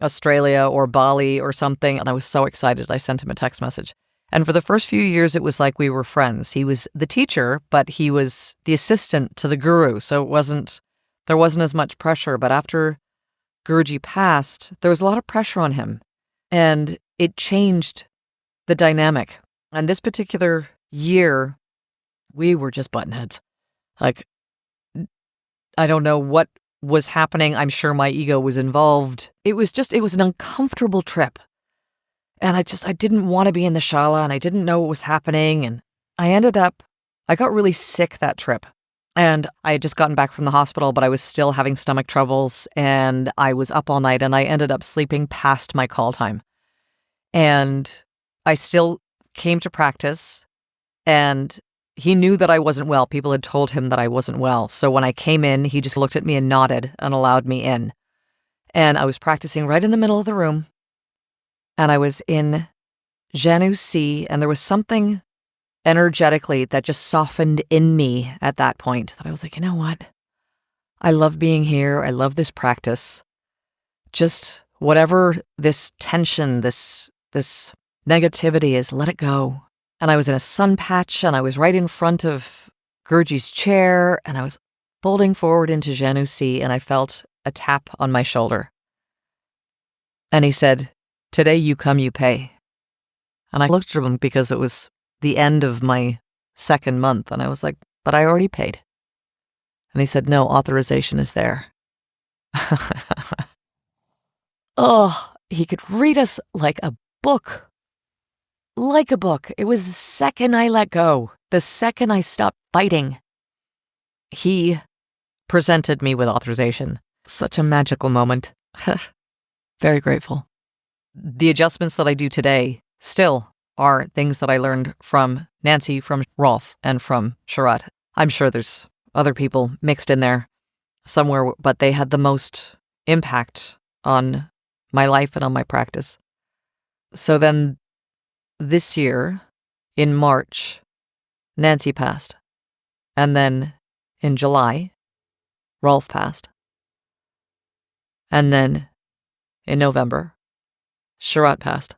Speaker 4: Australia or Bali or something. And I was so excited. I sent him a text message. And for the first few years, it was like we were friends. He was the teacher, but he was the assistant to the guru. So there wasn't as much pressure. But after Guruji passed, there was a lot of pressure on him. And it changed the dynamic. And this particular year, we were just button heads. Like, I don't know what was happening. I'm sure my ego was involved. It was an uncomfortable trip. And I didn't want to be in the shala, and I didn't know what was happening. And I got really sick that trip. And I had just gotten back from the hospital, but I was still having stomach troubles, and I was up all night, and I ended up sleeping past my call time. And I still came to practice, and he knew that I wasn't well. People had told him that I wasn't well. So when I came in, he just looked at me and nodded and allowed me in. And I was practicing right in the middle of the room. And I was in Janu C, and there was something energetically that just softened in me at that point that I was like, you know what? I love being here. I love this practice. Just whatever this tension, this negativity is, let it go. And I was in a sun patch, and I was right in front of Guruji's chair, and I was folding forward into Janu C, and I felt a tap on my shoulder. And he said, today you come, you pay. And I looked at him because it was the end of my second month, and I was like, but I already paid. And he said, no, authorization is there. Oh, he could read us like a book. Like a book. It was the second I let go, the second I stopped fighting, he presented me with authorization. Such a magical moment. Very grateful. The adjustments that I do today still are things that I learned from Nancy, from Rolf, and from Sharath. I'm sure there's other people mixed in there somewhere, but they had the most impact on my life and on my practice. So then this year, in March, Nancy passed. And then in July, Rolf passed. And then in November, Sharath passed.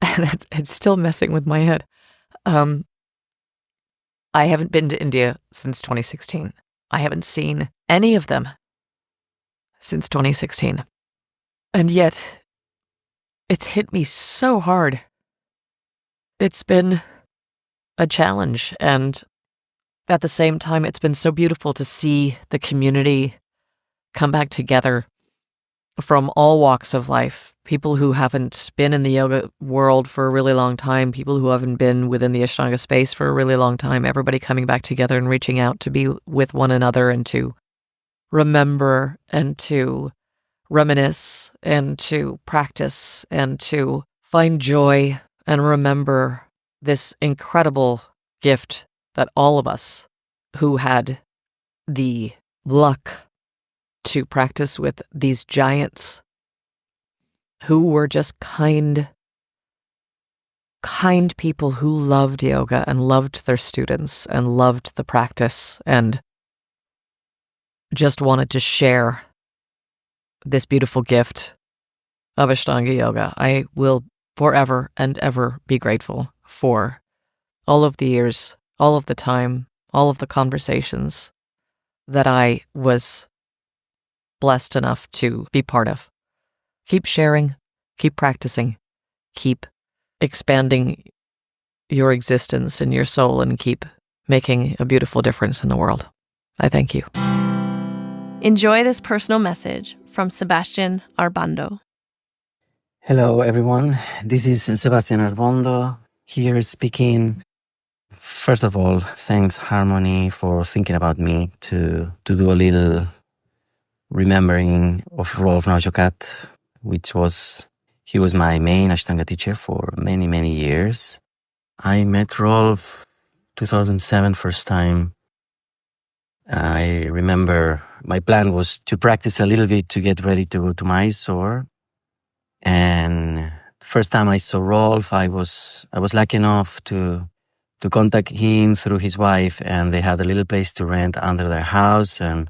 Speaker 4: And it's still messing with my head. I haven't been to India since 2016. I haven't seen any of them since 2016. And yet, it's hit me so hard. It's been a challenge. And at the same time, it's been so beautiful to see the community come back together from all walks of life. People who haven't been in the yoga world for a really long time, people who haven't been within the Ashtanga space for a really long time, everybody coming back together and reaching out to be with one another and to remember and to reminisce and to practice and to find joy and remember this incredible gift that all of us who had the luck to practice with these giants who were just kind people who loved yoga and loved their students and loved the practice and just wanted to share this beautiful gift of Ashtanga Yoga. I will forever and ever be grateful for all of the years, all of the time, all of the conversations that I was blessed enough to be part of. Keep sharing, keep practicing, keep expanding your existence and your soul, and keep making a beautiful difference in the world. I thank you.
Speaker 1: Enjoy this personal message from Sebastian Arbondo.
Speaker 5: Hello, everyone. This is Sebastian Arbondo here speaking. First of all, thanks Harmony for thinking about me to do a little remembering of Rolf Naujokat, he was my main Ashtanga teacher for many, many years. I met Rolf 2007 first time. I remember my plan was to practice a little bit to get ready to go to Mysore. And the first time I saw Rolf, I was lucky enough to contact him through his wife, and they had a little place to rent under their house. And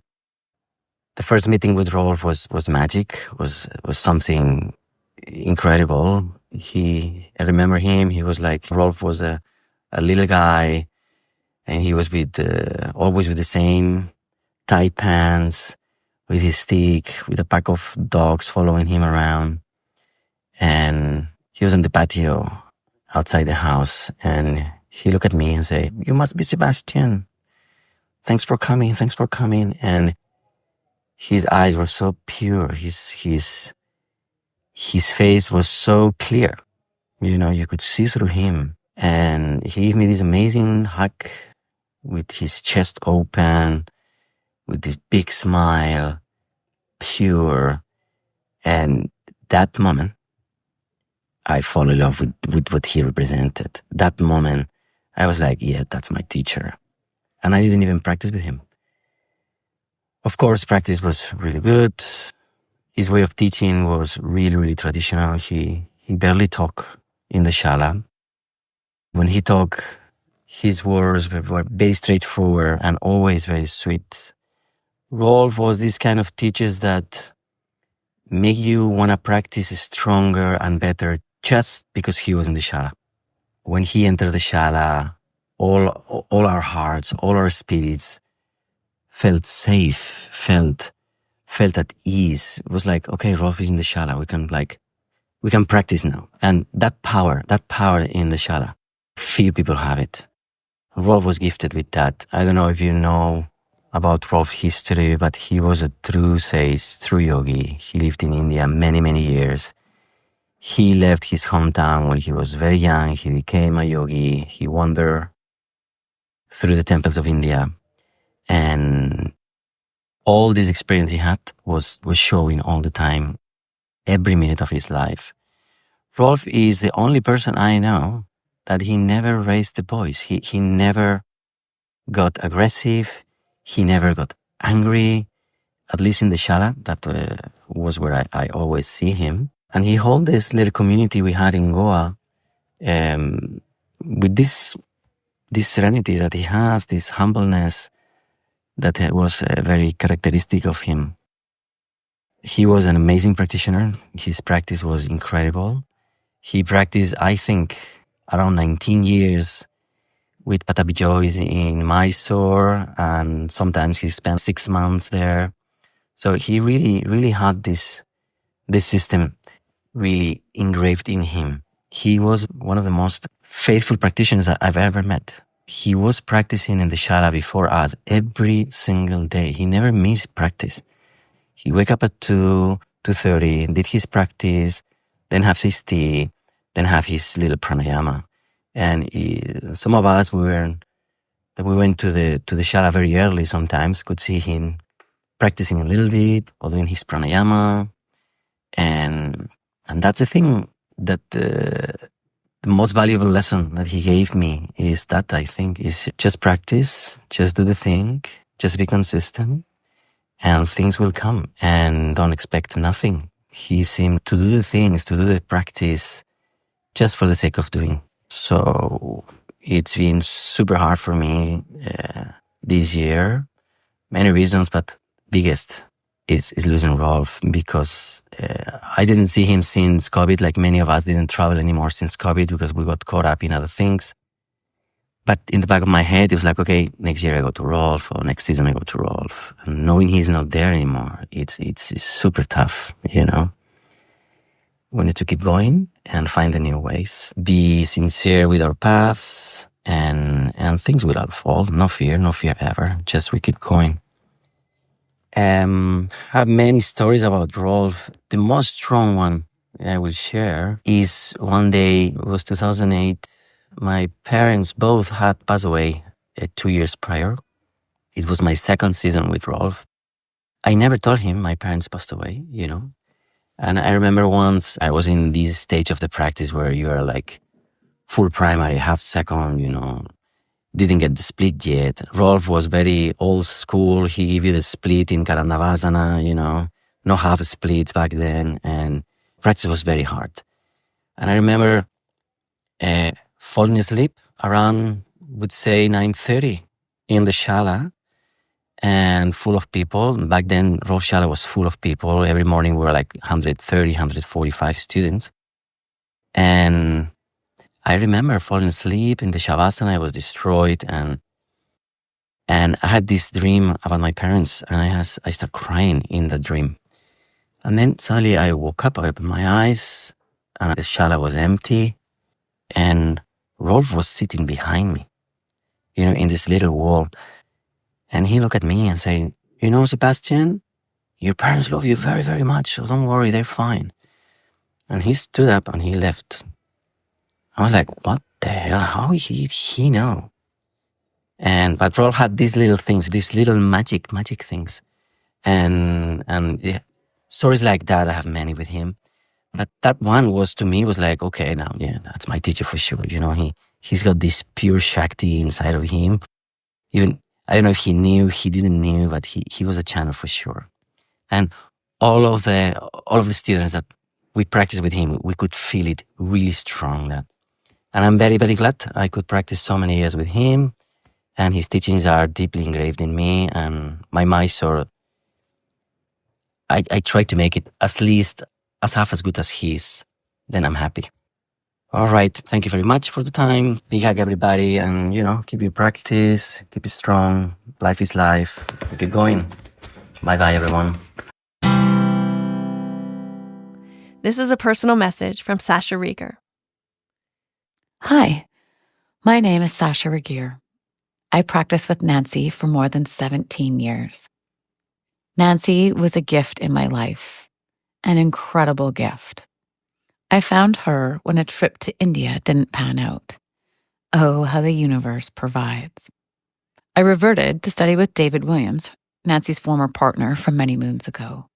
Speaker 5: the first meeting with Rolf was magic, was something incredible. I remember him, Rolf was a little guy, and he was always with the same tight pants, with his stick, with a pack of dogs following him around. And he was on the patio outside the house, and he looked at me and said, "You must be Sebastian. Thanks for coming. And his eyes were so pure. His face was so clear. You could see through him. And he gave me this amazing hug with his chest open, with this big smile, pure. And that moment, I fall in love with what he represented. That moment, I was like, yeah, that's my teacher. And I didn't even practice with him. Of course, practice was really good. His way of teaching was really, really traditional. He barely talked in the shala. When he talked, his words were very straightforward and always very sweet. Rolf was this kind of teachers that make you want to practice stronger and better just because he was in the shala. When he entered the shala, all our hearts, all our spirits felt safe, felt at ease. It was like, okay, Rolf is in the shala. We can practice now. And that power in the shala, few people have it. Rolf was gifted with that. I don't know if you know about Rolf's history, but he was a true sage, true yogi. He lived in India many, many years. He left his hometown when he was very young. He became a yogi. He wandered through the temples of India. And all this experience he had was showing all the time, every minute of his life. Rolf is the only person I know that he never raised the voice. He never got aggressive. He never got angry, at least in the shala. That was where I always see him. And he held this little community we had in Goa with this serenity that he has, this humbleness that was very characteristic of him. He was an amazing practitioner. His practice was incredible. He practiced, I think, around 19 years with Patabi Jois in Mysore, and sometimes he spent 6 months there. So he really, really had this system really engraved in him. He was one of the most faithful practitioners I've ever met. He was practicing in the shala before us every single day. He never missed practice. He wake up at 2:30, did his practice, then have his tea, then have his little pranayama. And some of us, we went to the shala very early sometimes, could see him practicing a little bit or doing his pranayama. And that's the thing that the most valuable lesson that he gave me is that, I think, is just practice, just do the thing, just be consistent, and things will come, and don't expect nothing. He seemed to do the things, to do the practice just for the sake of doing. So it's been super hard for me this year. Many reasons, but biggest is losing Rolf, because I didn't see him since COVID. Like many of us didn't travel anymore since COVID because we got caught up in other things. But in the back of my head, it was like, okay, next year I go to Rolf, or next season I go to Rolf. And knowing he's not there anymore, it's super tough, you know. We need to keep going and find the new ways. Be sincere with our paths, and things will unfold. No fear ever. Just we keep going. Have many stories about Rolf. The most strong one I will share is one day, it was 2008. My parents both had passed away 2 years prior. It was my second season with Rolf. I never told him my parents passed away, you know. And I remember once I was in this stage of the practice where you are like full primary, half second, you know, didn't get the split yet. Rolf was very old school. He gave you the split in Karandavasana, you know, no half splits back then. And practice was very hard. And I remember falling asleep around, would say 9:30 in the shala, and full of people. Back then, Rolf Shala was full of people. Every morning we were like 130, 145 students. And I remember falling asleep in the Shavasana. I was destroyed, and I had this dream about my parents, and I started crying in the dream. And then suddenly I woke up, I opened my eyes, and the Shala was empty, and Rolf was sitting behind me, you know, in this little wall. And he looked at me and said, you know, Sebastian, your parents love you very, very much, so don't worry, they're fine. And he stood up and he left. I was like, what the hell? How did he know? But Rolf had these little things, these little magic things. And yeah, stories like that, I have many with him. But that one was, to me, was like, okay, now, yeah, that's my teacher for sure. You know, he's got this pure Shakti inside of him. Even, I don't know if he knew, he didn't know, but he was a channel for sure. And all of the students that we practiced with him, we could feel it really strong. And I'm very, very glad I could practice so many years with him. And his teachings are deeply engraved in me. And my Mysore, I try to make it at least as half as good as his. Then I'm happy. All right. Thank you very much for the time. Big hug, everybody. And, you know, keep your practice. Keep it strong. Life is life. Keep going. Bye-bye, everyone.
Speaker 1: This is a personal message from Sasha Rieger.
Speaker 6: Hi, my name is Sasha Rieger. I practiced with Nancy for more than 17 years. Nancy was a gift in my life, an incredible gift. I found her when a trip to India didn't pan out. Oh, how the universe provides. I reverted to study with David Williams, Nancy's former partner from many moons ago.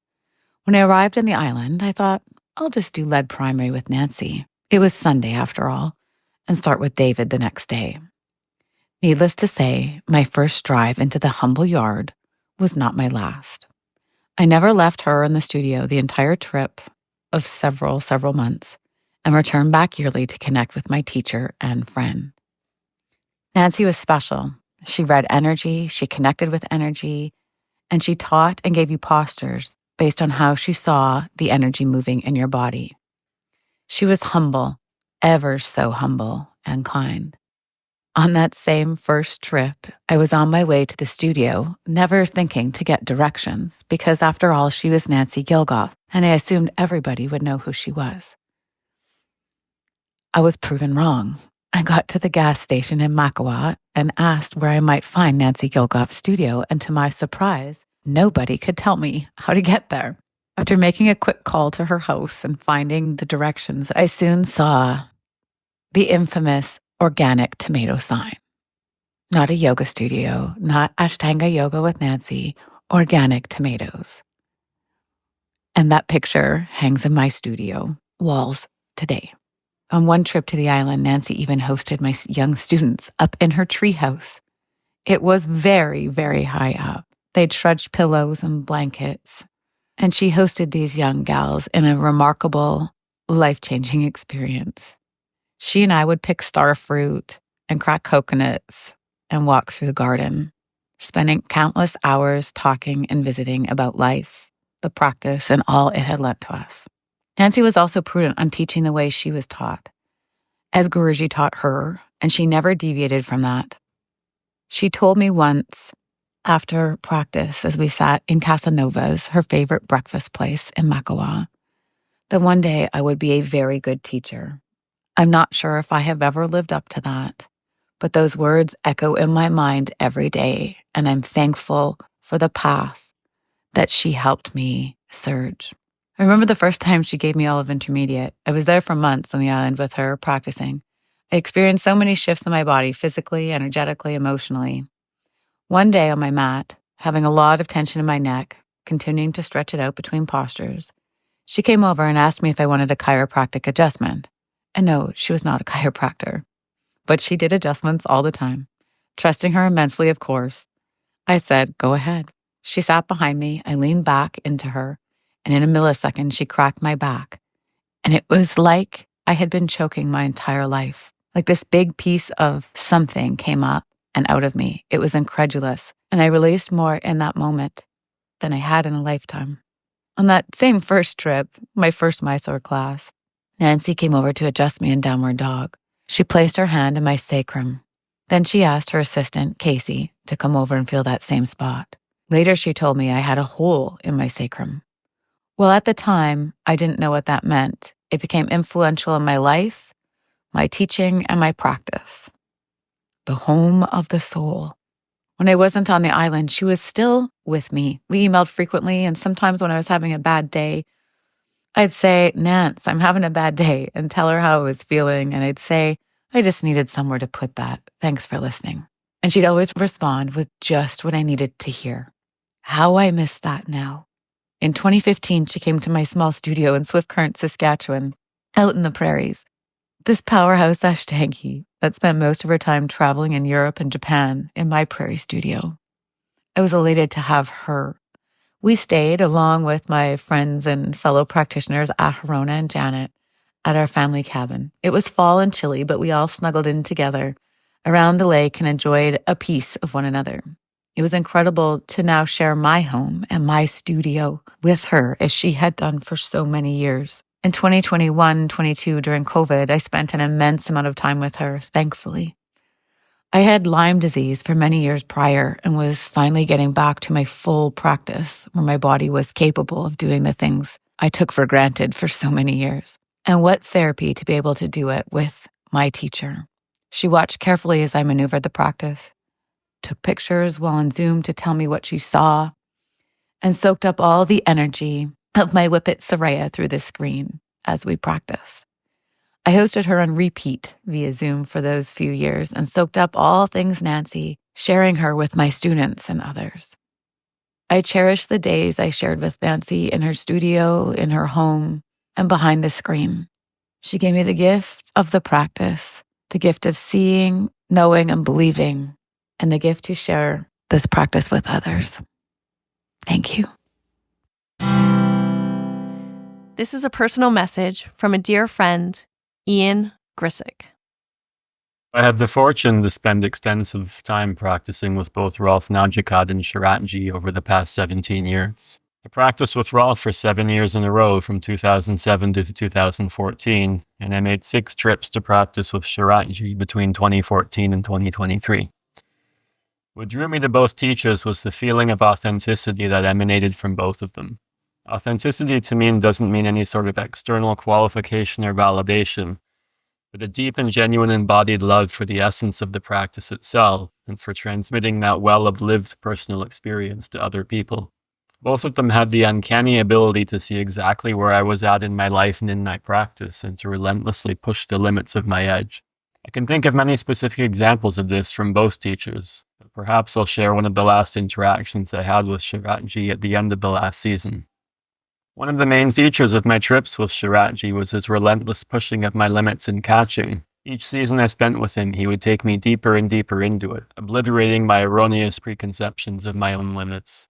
Speaker 6: When I arrived in the island, I thought, I'll just do lead primary with Nancy. It was Sunday after all, and start with David the next day. Needless to say, my first drive into the humble yard was not my last. I never left her in the studio the entire trip of several months, and returned back yearly to connect with my teacher and friend. Nancy was special. She read energy, she connected with energy, and she taught and gave you postures based on how she saw the energy moving in your body. She was humble, ever so humble and kind. On that same first trip, I was on my way to the studio, never thinking to get directions, because after all, she was Nancy Gilgoff, and I assumed everybody would know who she was. I was proven wrong. I got to the gas station in Maui and asked where I might find Nancy Gilgoff's studio, and to my surprise, nobody could tell me how to get there. After making a quick call to her house and finding the directions, I soon saw the infamous organic tomato sign. Not a yoga studio, not Ashtanga Yoga with Nancy, organic tomatoes. And that picture hangs in my studio walls today. On one trip to the island, Nancy even hosted my young students up in her treehouse. It was very, very high up. They'd trudged pillows and blankets, and she hosted these young gals in a remarkable, life-changing experience. She and I would pick star fruit and crack coconuts and walk through the garden, spending countless hours talking and visiting about life, the practice, and all it had lent to us. Nancy was also prudent on teaching the way she was taught, as Guruji taught her, and she never deviated from that. She told me once, after practice, as we sat in Casanova's, her favorite breakfast place in Maui, that one day I would be a very good teacher. I'm not sure if I have ever lived up to that, but those words echo in my mind every day, and I'm thankful for the path that she helped me surge. I remember the first time she gave me all of intermediate. I was there for months on the island with her, practicing. I experienced so many shifts in my body, physically, energetically, emotionally. One day on my mat, having a lot of tension in my neck, continuing to stretch it out between postures, she came over and asked me if I wanted a chiropractic adjustment. And no, she was not a chiropractor, but she did adjustments all the time. Trusting her immensely, of course, I said, go ahead. She sat behind me. I leaned back into her, and in a millisecond, she cracked my back. And it was like I had been choking my entire life. Like this big piece of something came up and out of me. It was incredulous. And I released more in that moment than I had in a lifetime. On that same first trip, my first Mysore class, Nancy came over to adjust me in downward dog. She placed her hand in my sacrum. Then she asked her assistant, Casey, to come over and feel that same spot. Later, she told me I had a hole in my sacrum. Well, at the time, I didn't know what that meant. It became influential in my life, my teaching, and my practice. The home of the soul. When I wasn't on the island, she was still with me. We emailed frequently, and sometimes when I was having a bad day, I'd say, Nance, I'm having a bad day, and tell her how I was feeling. And I'd say, I just needed somewhere to put that. Thanks for listening. And she'd always respond with just what I needed to hear. How I miss that now. In 2015, she came to my small studio in Swift Current, Saskatchewan, out in the prairies. This powerhouse Ashtangi that spent most of her time traveling in Europe and Japan in my prairie studio. I was elated to have her. We stayed, along with my friends and fellow practitioners, Aharona and Janet, at our family cabin. It was fall and chilly, but we all snuggled in together around the lake and enjoyed a piece of one another. It was incredible to now share my home and my studio with her as she had done for so many years. In 2021-22, during COVID, I spent an immense amount of time with her, thankfully. I had Lyme disease for many years prior and was finally getting back to my full practice where my body was capable of doing the things I took for granted for so many years. And what therapy to be able to do it with my teacher. She watched carefully as I maneuvered the practice, took pictures while on Zoom to tell me what she saw, and soaked up all the energy of my Whippet Soraya through the screen as we practiced. I hosted her on repeat via Zoom for those few years and soaked up all things Nancy, sharing her with my students and others. I cherish the days I shared with Nancy in her studio, in her home, and behind the screen. She gave me the gift of the practice, the gift of seeing, knowing, and believing, and the gift to share this practice with others. Thank you.
Speaker 1: This is a personal message from a dear friend, Ian Grisick.
Speaker 7: I had the fortune to spend extensive time practicing with both Rolf Naujokat and Sharath Jois over the past 17 years. I practiced with Rolf for 7 years in a row from 2007 to 2014, and I made 6 trips to practice with Sharath Jois between 2014 and 2023. What drew me to both teachers was the feeling of authenticity that emanated from both of them. Authenticity to me doesn't mean any sort of external qualification or validation. but a deep and genuine embodied love for the essence of the practice itself and for transmitting that well of lived personal experience to other people. Both of them had the uncanny ability to see exactly where I was at in my life and in my practice, and to relentlessly push the limits of my edge. I can think of many specific examples of this from both teachers. Perhaps I'll share one of the last interactions I had with Sharath Jois at the end of the last season. One of the main features of my trips with Sharath Jois was his relentless pushing of my limits in catching. Each season I spent with him, he would take me deeper and deeper into it, obliterating my erroneous preconceptions of my own limits.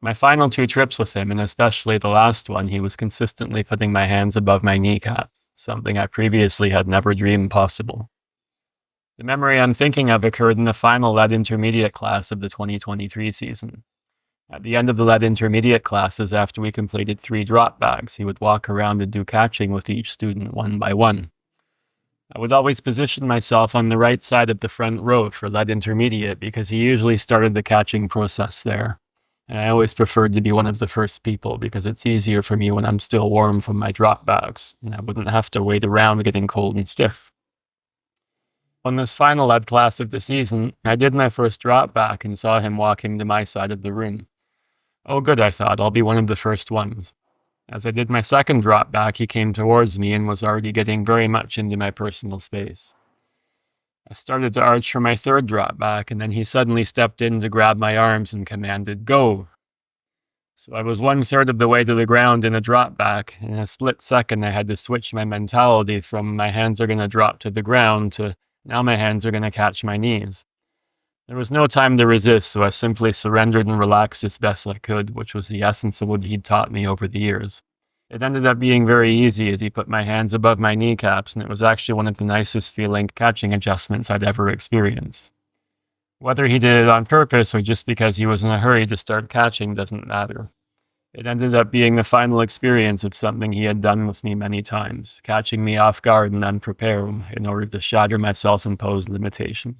Speaker 7: My final 2 trips with him, and especially the last one, he was consistently putting my hands above my kneecaps, something I previously had never dreamed possible. The memory I'm thinking of occurred in the final lead intermediate class of the 2023 season. At the end of the lead intermediate classes, after we completed 3 drop bags, he would walk around and do catching with each student one by one. I would always position myself on the right side of the front row for lead intermediate because he usually started the catching process there. And I always preferred to be one of the first people because it's easier for me when I'm still warm from my drop bags, and I wouldn't have to wait around getting cold and stiff. On this final lead class of the season, I did my first drop back and saw him walking to my side of the room. Oh good, I thought, I'll be one of the first ones. As I did my second drop back, he came towards me and was already getting very much into my personal space. I started to arch for my third drop back, and then he suddenly stepped in to grab my arms and commanded, "Go!" So I was 1/3 of the way to the ground in a drop back. In a split second, I had to switch my mentality from my hands are going to drop to the ground to now my hands are going to catch my knees. There was no time to resist, so I simply surrendered and relaxed as best I could, which was the essence of what he'd taught me over the years. It ended up being very easy as he put my hands above my kneecaps, and it was actually one of the nicest feeling catching adjustments I'd ever experienced. Whether he did it on purpose or just because he was in a hurry to start catching doesn't matter. It ended up being the final experience of something he had done with me many times, catching me off guard and unprepared in order to shatter my self-imposed limitation.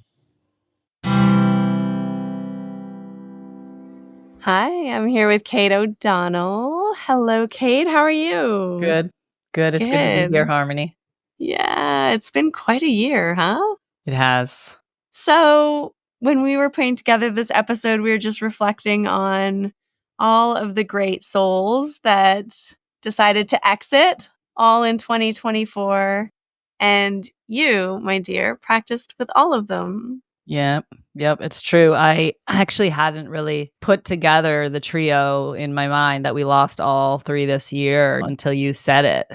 Speaker 1: Hi, I'm here with Kate O'Donnell. Hello, Kate. How are you?
Speaker 4: Good. It's good to be here, Harmony.
Speaker 1: Yeah, it's been quite a year, huh?
Speaker 4: It has.
Speaker 1: So when we were putting together this episode, we were just reflecting on all of the great souls that decided to exit all in 2024. And you, my dear, practiced with all of them.
Speaker 4: Yep, it's true. I actually hadn't really put together the trio in my mind that we lost all 3 this year until you said it.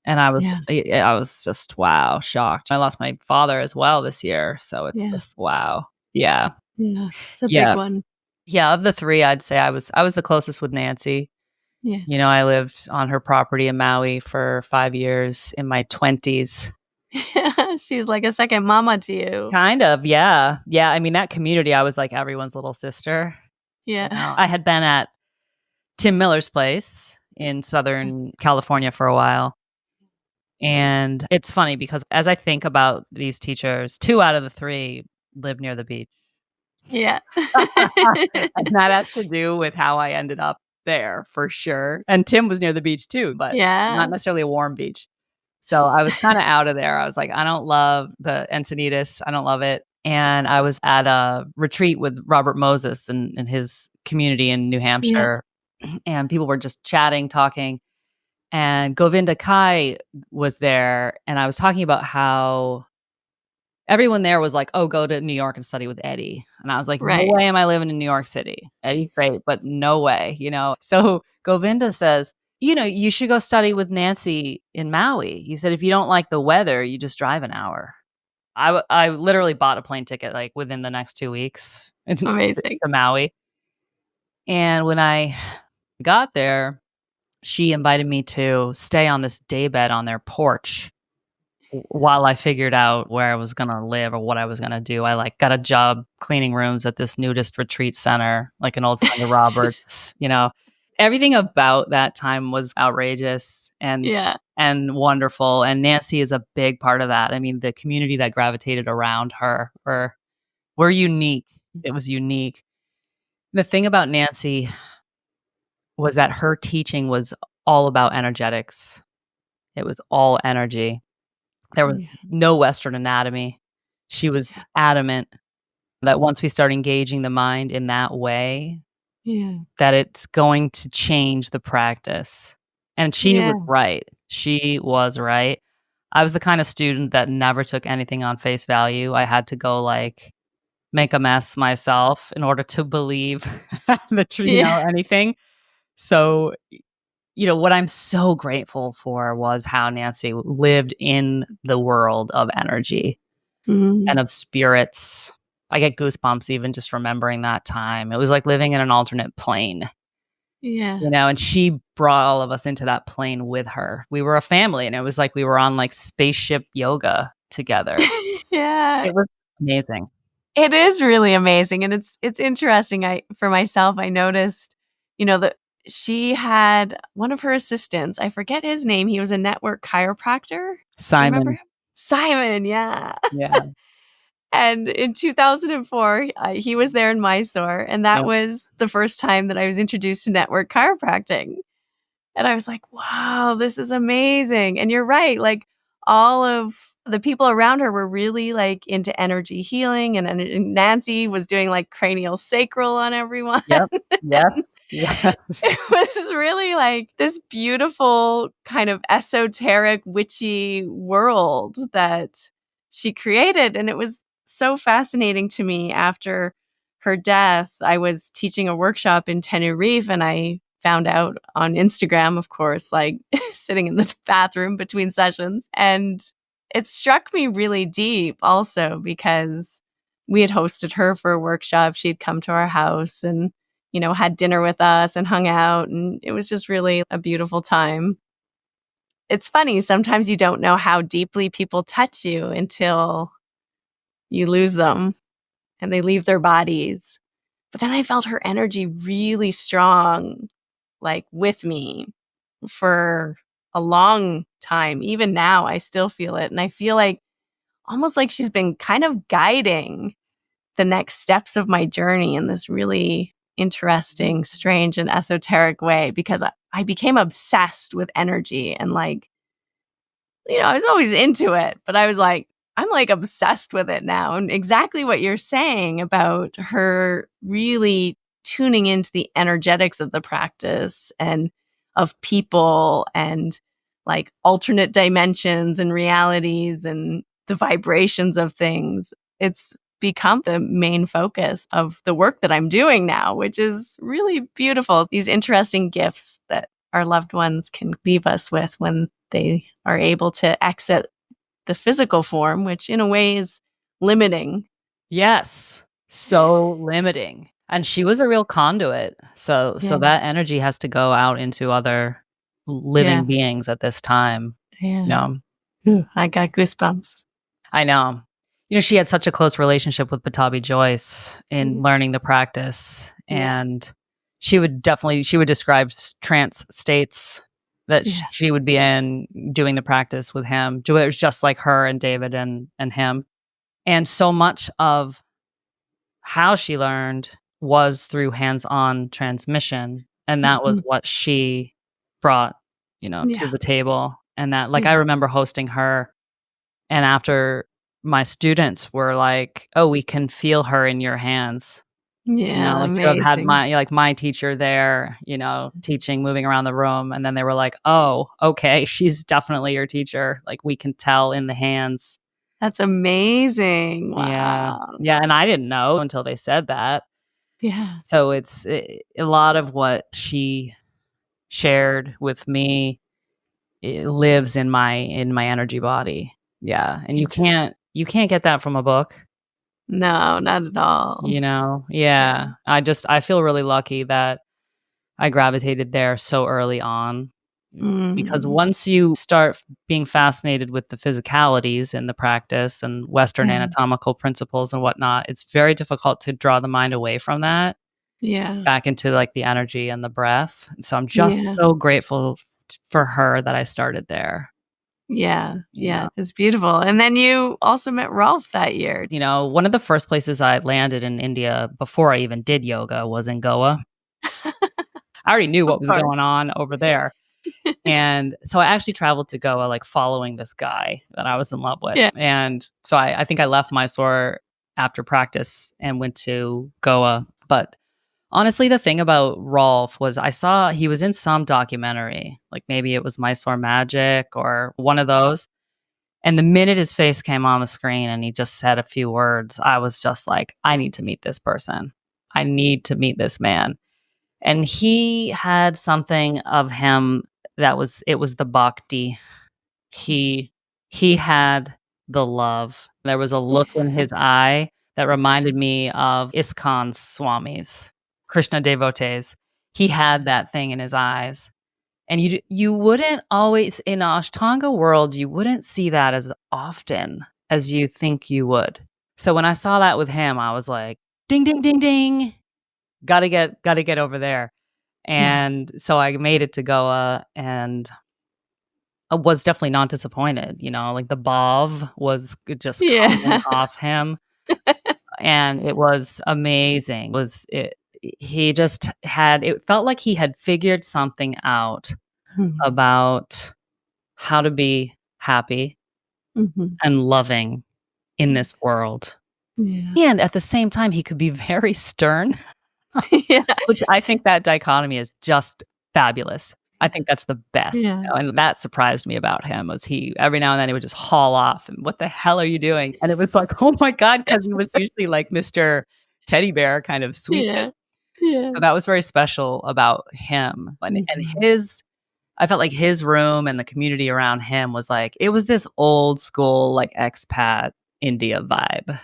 Speaker 4: And I was just, wow, shocked. I lost my father as well this year. So it's just, wow. Yeah.
Speaker 1: Yeah. It's a big one.
Speaker 4: Yeah. Of the 3, I'd say I was the closest with Nancy.
Speaker 1: Yeah.
Speaker 4: You know, I lived on her property in Maui for 5 years in my 20s.
Speaker 1: She was like a second mama to you.
Speaker 4: Kind of, yeah. Yeah, I mean, that community, I was like everyone's little sister.
Speaker 1: Yeah.
Speaker 4: You know, I had been at Tim Miller's place in Southern California for a while. And it's funny because as I think about these teachers, 2 out of the 3 live near the beach.
Speaker 1: Yeah.
Speaker 4: And that has to do with how I ended up there for sure. And Tim was near the beach too, but not necessarily a warm beach. So I was kind of out of there. I was like, I don't love the Encinitas. I don't love it. And I was at a retreat with Robert Moses and his community in New Hampshire. Yeah. And people were just chatting, talking. And Govinda Kai was there. And I was talking about how everyone there was like, oh, go to New York and study with Eddie. And I was like, no way am I living in New York City. Eddie's great, but no way, you know. So Govinda says, you know, you should go study with Nancy in Maui. He said, if you don't like the weather, you just drive an hour. I literally bought a plane ticket like within the next 2 weeks. It's amazing. To Maui. And when I got there, she invited me to stay on this daybed on their porch while I figured out where I was going to live or what I was going to do. I like got a job cleaning rooms at this nudist retreat center, like an old friend of Robert's, you know. Everything about that time was outrageous and wonderful. And Nancy is a big part of that. I mean, the community that gravitated around her were unique. It was unique. The thing about Nancy was that her teaching was all about energetics. It was all energy.
Speaker 8: There was no Western anatomy. She was adamant that once we start engaging the mind in that way, that it's going to change the practice. And she was right. She was right. I was the kind of student that never took anything on face value. I had to go like make a mess myself in order to believe that you know anything. So, you know, what I'm so grateful for was how Nancy lived in the world of energy and of spirits. I get goosebumps even just remembering that time. It was like living in an alternate plane. You know, and she brought all of us into that plane with her. We were a family, and it was like we were on like spaceship yoga together. It was amazing.
Speaker 1: It is really amazing. And it's interesting. For myself, I noticed, you know, that she had one of her assistants. I forget his name. He was a network chiropractor.
Speaker 8: Simon.
Speaker 1: Remember him? Simon, yeah.
Speaker 8: Yeah.
Speaker 1: And in 2004, he was there in Mysore. And that was the first time that I was introduced to network chiropractic. And I was like, wow, this is amazing. And you're right. Like all of the people around her were really like into energy healing. And Nancy was doing like cranial sacral on everyone.
Speaker 8: Yep. Yes. Yes.
Speaker 1: It was really like this beautiful kind of esoteric, witchy world that she created. And it was so fascinating to me. After her death, I was teaching a workshop in Tenerife, and I found out on Instagram, of course, like sitting in the bathroom between sessions. And it struck me really deep also because we had hosted her for a workshop. She'd come to our house and, you know, had dinner with us and hung out. And it was just really a beautiful time. It's funny. Sometimes you don't know how deeply people touch you until you lose them and they leave their bodies. But then I felt her energy really strong, like with me for a long time. Even now, I still feel it. And I feel like almost like she's been kind of guiding the next steps of my journey in this really interesting, strange, and esoteric way, because I became obsessed with energy. And like, you know, I was always into it, but I was like, I'm like obsessed with it now. And exactly what you're saying about her really tuning into the energetics of the practice and of people and like alternate dimensions and realities and the vibrations of things. It's become the main focus of the work that I'm doing now, which is really beautiful. These interesting gifts that our loved ones can leave us with when they are able to exit the physical form, which in a way is limiting.
Speaker 8: Yes. So limiting. And she was a real conduit. So that energy has to go out into other living beings at this time.
Speaker 1: Yeah.
Speaker 8: You know?
Speaker 1: Ooh, I got goosebumps.
Speaker 8: I know. You know, she had such a close relationship with Sharath Jois in learning the practice. And she would describe trance states that she would be in doing the practice with him. It was just like her and David and him. And so much of how she learned was through hands-on transmission. And that was what she brought, you know, to the table. And that, like, I remember hosting her, and after my students were like, oh, we can feel her in your hands.
Speaker 1: Yeah,
Speaker 8: you know, like
Speaker 1: amazing.
Speaker 8: to have had my teacher there, you know, teaching, moving around the room. And then they were like, oh, okay, she's definitely your teacher. Like we can tell in the hands.
Speaker 1: That's amazing. Wow.
Speaker 8: Yeah. And I didn't know until they said that.
Speaker 1: Yeah.
Speaker 8: So it's a lot of what she shared with me. It lives in my energy body. Yeah. And you can't get that from a book.
Speaker 1: No, not at all.
Speaker 8: You know? Yeah. I feel really lucky that I gravitated there so early on. Because once you start being fascinated with the physicalities in the practice and Western anatomical principles and whatnot, it's very difficult to draw the mind away from that.
Speaker 1: Yeah.
Speaker 8: Back into like the energy and the breath. So I'm just so grateful for her that I started there.
Speaker 1: Yeah. It's beautiful. And then you also met Rolf that year.
Speaker 8: You know, one of the first places I landed in India before I even did yoga was in Goa. I already knew what was going on over there. And so I actually traveled to Goa, like following this guy that I was in love with.
Speaker 1: Yeah.
Speaker 8: And so I think I left Mysore after practice and went to Goa. But honestly, the thing about Rolf was I saw he was in some documentary, like maybe it was Mysore Magic or one of those. And the minute his face came on the screen and he just said a few words, I was just like, I need to meet this person. I need to meet this man. And he had something of him it was the bhakti. He had the love. There was a look in his eye that reminded me of ISKCON Swamis, Krishna devotees. He had that thing in his eyes. And you wouldn't always, in Ashtanga world, you wouldn't see that as often as you think you would. So when I saw that with him, I was like, ding, ding, ding, ding. Gotta get over there. And so I made it to Goa and I was definitely not disappointed. Like the bhav was just coming off him. And it was amazing. He just it felt like he had figured something out about how to be happy and loving in this world.
Speaker 1: Yeah.
Speaker 8: And at the same time, he could be very stern, which I think that dichotomy is just fabulous. I think that's the best.
Speaker 1: Yeah.
Speaker 8: And that surprised me about him was every now and then he would just haul off and what the hell are you doing? And it was like, oh my God, because he was usually like Mr. Teddy Bear kind of sweet.
Speaker 1: Yeah.
Speaker 8: So that was very special about him. And I felt like his room and the community around him was like, it was this old school, like expat India vibe.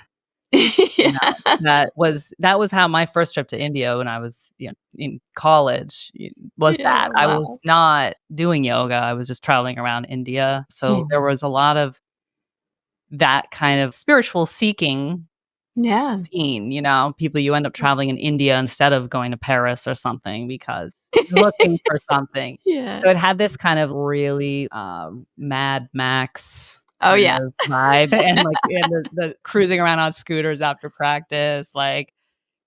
Speaker 8: That was how my first trip to India when I was in college was that. Wow. I was not doing yoga. I was just traveling around India. So there was a lot of that kind of spiritual seeking scene, people you end up traveling in India instead of going to Paris or something because you're looking for something.
Speaker 1: Yeah.
Speaker 8: So it had this kind of really Mad Max vibe and like the cruising around on scooters after practice, like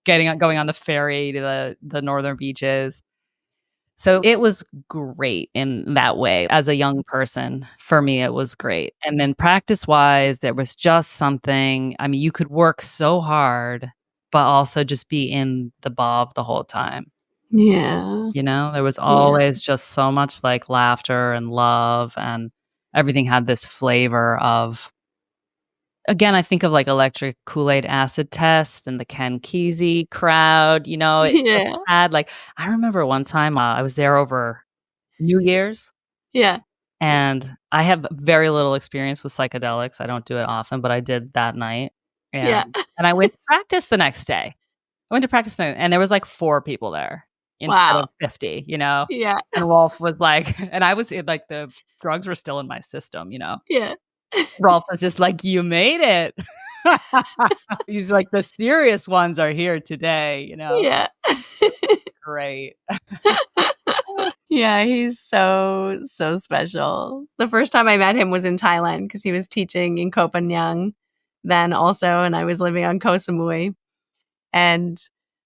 Speaker 8: going on the ferry to the northern beaches. So it was great in that way. As a young person, for me, it was great. And then practice-wise, there was just something, I mean, you could work so hard, but also just be in the bhav the whole time.
Speaker 1: Yeah.
Speaker 8: There was always just so much like laughter and love and everything had this flavor of, again, I think of like Electric Kool-Aid Acid Test and the Ken Kesey crowd, it had like, I remember one time I was there over New Year's.
Speaker 1: Yeah.
Speaker 8: And I have very little experience with psychedelics. I don't do it often, but I did that night. And I went to practice the next day. And there was like 4 people there instead of 50,
Speaker 1: Yeah.
Speaker 8: And Rolf was like, and I was like, the drugs were still in my system,
Speaker 1: Yeah.
Speaker 8: Rolf was just like, you made it. He's like, the serious ones are here today,
Speaker 1: Yeah.
Speaker 8: Great.
Speaker 1: Yeah, he's so special. The first time I met him was in Thailand because he was teaching in Koh Phangan then also, and I was living on Koh Samui. And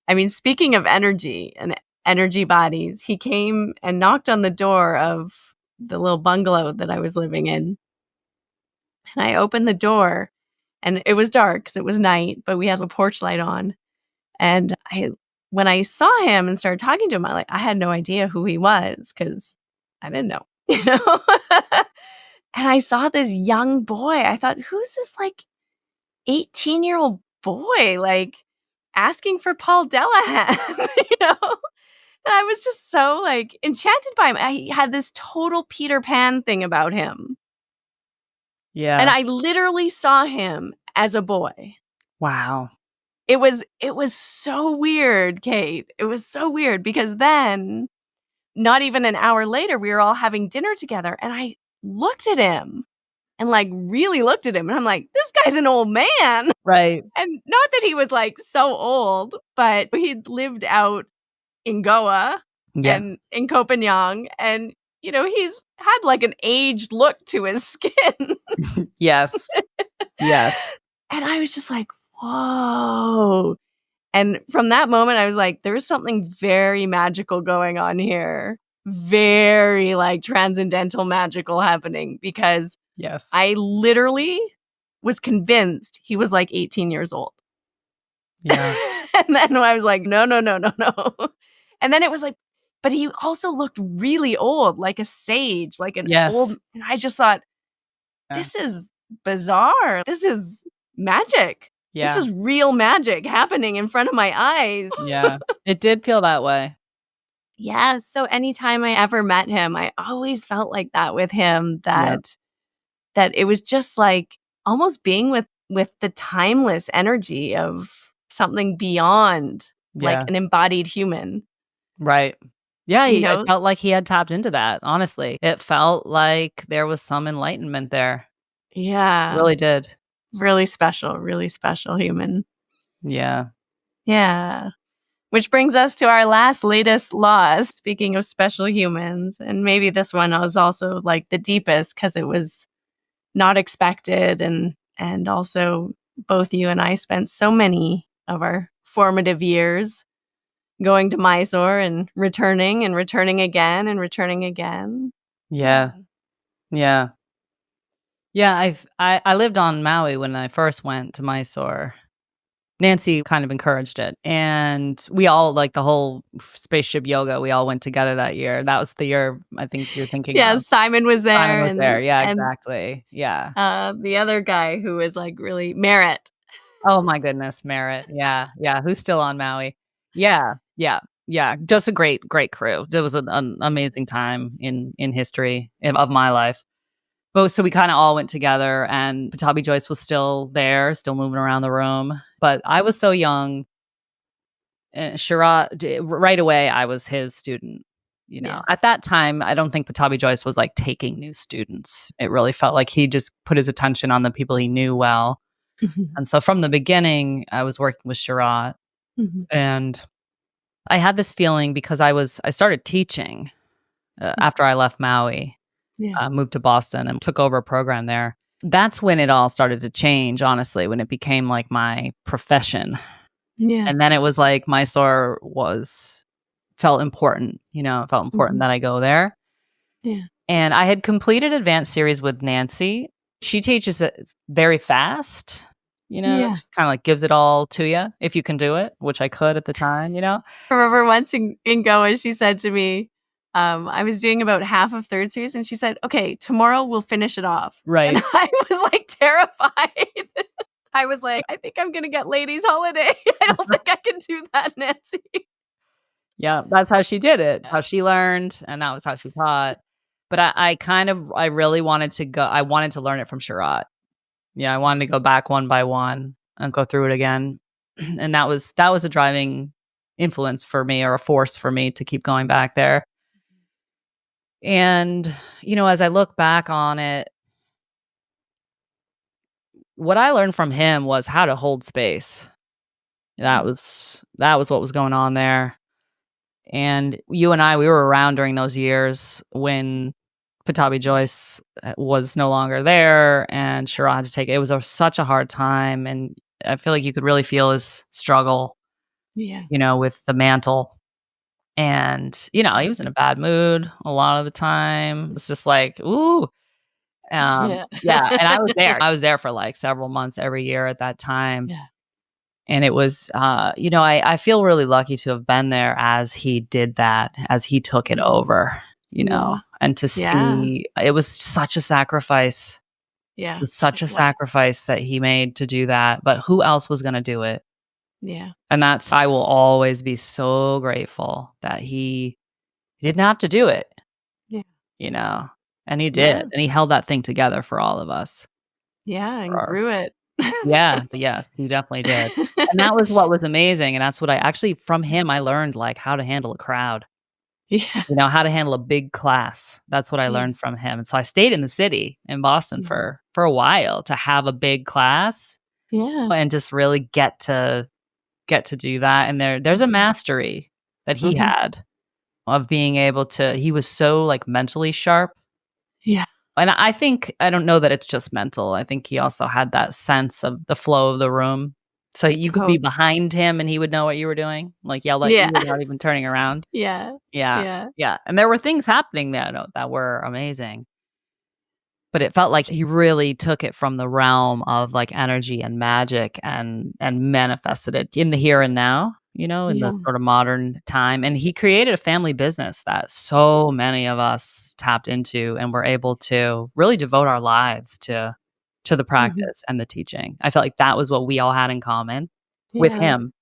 Speaker 1: I mean, speaking of energy and energy bodies, he came and knocked on the door of the little bungalow that I was living in. And I opened the door and it was dark because it was night, but we had a porch light on. And when I saw him and started talking to him, I had no idea who he was because I didn't know, And I saw this young boy. I thought, who's this like 18-year-old boy like asking for Paul Delahan, And I was just so like enchanted by him. I had this total Peter Pan thing about him.
Speaker 8: Yeah.
Speaker 1: And I literally saw him as a boy.
Speaker 8: Wow.
Speaker 1: It was so weird, Kate. It was so weird because then, not even an hour later, we were all having dinner together and I looked at him and like really looked at him and I'm like, this guy's an old man.
Speaker 8: Right.
Speaker 1: And not that he was like so old, but he'd lived out in Goa and in Koh Phangan and he's had like an aged look to his skin.
Speaker 8: Yes. Yes.
Speaker 1: And I was just like, whoa. And from that moment, I was like, there's something very magical going on here. very like transcendental, magical happening, because
Speaker 4: Yes.
Speaker 1: I literally was convinced he was like 18 years old.
Speaker 4: Yeah.
Speaker 1: And then I was like, no. And then it was like, but he also looked really old, like a sage, like an old. And I just thought, this is bizarre. This is magic.
Speaker 4: Yeah.
Speaker 1: This is real magic happening in front of my eyes.
Speaker 4: Yeah. It did feel that way.
Speaker 1: Yeah. So anytime I ever met him, I always felt like that with him, that it was just like almost being with the timeless energy of something beyond like an embodied human.
Speaker 4: Right. Yeah,
Speaker 1: You know?
Speaker 4: it felt like he had tapped into that, honestly. It felt like there was some enlightenment there.
Speaker 1: Yeah.
Speaker 4: It really did.
Speaker 1: Really special human.
Speaker 4: Yeah.
Speaker 1: Yeah. Which brings us to our latest laws, speaking of special humans. And maybe this one was also like the deepest because it was not expected. And also both you and I spent so many of our formative years going to Mysore and returning again and returning again.
Speaker 4: Yeah. Yeah. Yeah, I lived on Maui when I first went to Mysore. Nancy kind of encouraged it. And we all, like the whole spaceship yoga, we all went together that year. That was the year I think you're thinking
Speaker 1: Yeah,
Speaker 4: of.
Speaker 1: Simon was there.
Speaker 4: Simon was there. Yeah,
Speaker 1: and,
Speaker 4: exactly. Yeah.
Speaker 1: the other guy who was like really Merritt.
Speaker 4: Oh my goodness, Merritt. Yeah. Yeah. Who's still on Maui? Yeah. Yeah. Yeah. Just a great crew. It was an amazing time in history of my life. But so we kind of all went together, and Pattabhi Jois was still there, still moving around the room. But I was so young. Sharath, right away, I was his student. You know, at that time, I don't think Pattabhi Jois was like taking new students. It really felt like he just put his attention on the people he knew well. And so from the beginning, I was working with Sharath, and I had this feeling because I started teaching after I left Maui. Moved to Boston and took over a program there. That's when it all started to change, honestly, when it became like my profession.
Speaker 1: Yeah.
Speaker 4: And then it was like Mysore felt important, felt important that I go there.
Speaker 1: Yeah.
Speaker 4: And I had completed advanced series with Nancy. She teaches it very fast, she kind of like gives it all to you if you can do it, which I could at the time,
Speaker 1: I remember once in Goa, she said to me, I was doing about half of third series, and she said, okay, tomorrow we'll finish it off.
Speaker 4: Right.
Speaker 1: And I was like terrified. I was like, I think I'm going to get ladies' holiday. I don't think I can do that, Nancy.
Speaker 4: Yeah, that's how she did it, how she learned, and that was how she taught. But I really wanted to go. I wanted to learn it from Sharath. Yeah, I wanted to go back one by one and go through it again. And that was a driving influence for me, or a force for me to keep going back there. And, as I look back on it, what I learned from him was how to hold space. That was what was going on there. And you and I, we were around during those years when Pattabhi Jois was no longer there, and Sharath had to take it. It was such a hard time, and I feel like you could really feel his struggle.
Speaker 1: Yeah.
Speaker 4: With the mantle. And, he was in a bad mood a lot of the time. It's just like, ooh. Yeah. And I was there. I was there for like several months every year at that time.
Speaker 1: Yeah.
Speaker 4: And it was, I feel really lucky to have been there as he did that, as he took it over, and to see, it was such a sacrifice.
Speaker 1: Yeah.
Speaker 4: It was such a sacrifice that he made to do that. But who else was going to do it?
Speaker 1: Yeah.
Speaker 4: And I will always be so grateful that he didn't have to do it.
Speaker 1: Yeah.
Speaker 4: And he did.
Speaker 1: Yeah.
Speaker 4: And he held that thing together for all of us.
Speaker 1: Yeah. And grew it.
Speaker 4: Yeah. Yes, he definitely did. And that was what was amazing. And that's what from him, I learned like how to handle a crowd.
Speaker 1: Yeah.
Speaker 4: How to handle a big class. That's what I learned from him. And so I stayed in the city in Boston for a while to have a big class.
Speaker 1: Yeah.
Speaker 4: And just really get to do that. And there's a mastery that he had of being able to, he was so like mentally sharp.
Speaker 1: Yeah.
Speaker 4: And I don't know that it's just mental. I think he also had that sense of the flow of the room.
Speaker 8: So you could be behind him and he would know what you were doing, like yell at you without even turning around.
Speaker 1: Yeah.
Speaker 8: Yeah. And there were things happening there that were amazing. But it felt like he really took it from the realm of like energy and magic and manifested it in the here and now, in the sort of modern time. And he created a family business that so many of us tapped into and were able to really devote our lives to the practice and the teaching. I felt like that was what we all had in common with him,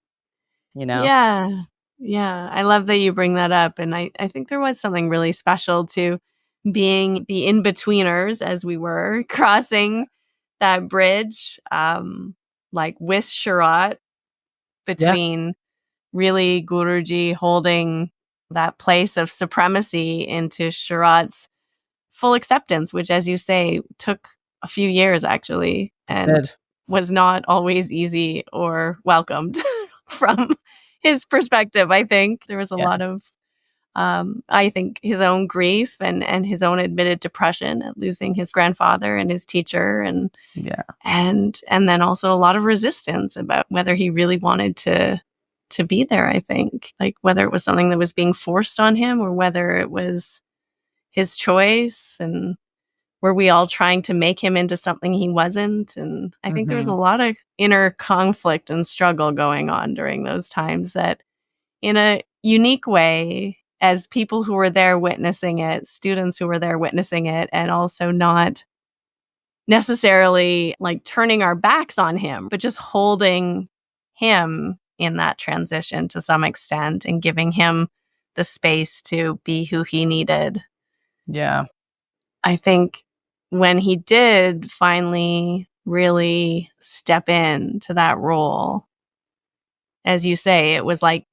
Speaker 1: Yeah. Yeah. I love that you bring that up. And I think there was something really special to being the in-betweeners as we were crossing that bridge, like with Sharath, between really Guruji holding that place of supremacy into Sharath's full acceptance, which, as you say, took a few years actually, and was not always easy or welcomed from his perspective. I think there was a lot of I think his own grief and his own admitted depression at losing his grandfather and his teacher, and then also a lot of resistance about whether he really wanted to be there. I think, like, whether it was something that was being forced on him or whether it was his choice, and were we all trying to make him into something he wasn't? And I think there was a lot of inner conflict and struggle going on during those times that, in a unique way, as people who were there witnessing it, students who were there witnessing it, and also not necessarily like turning our backs on him, but just holding him in that transition to some extent and giving him the space to be who he needed.
Speaker 8: Yeah.
Speaker 1: I think when he did finally really step into that role, as you say, it was like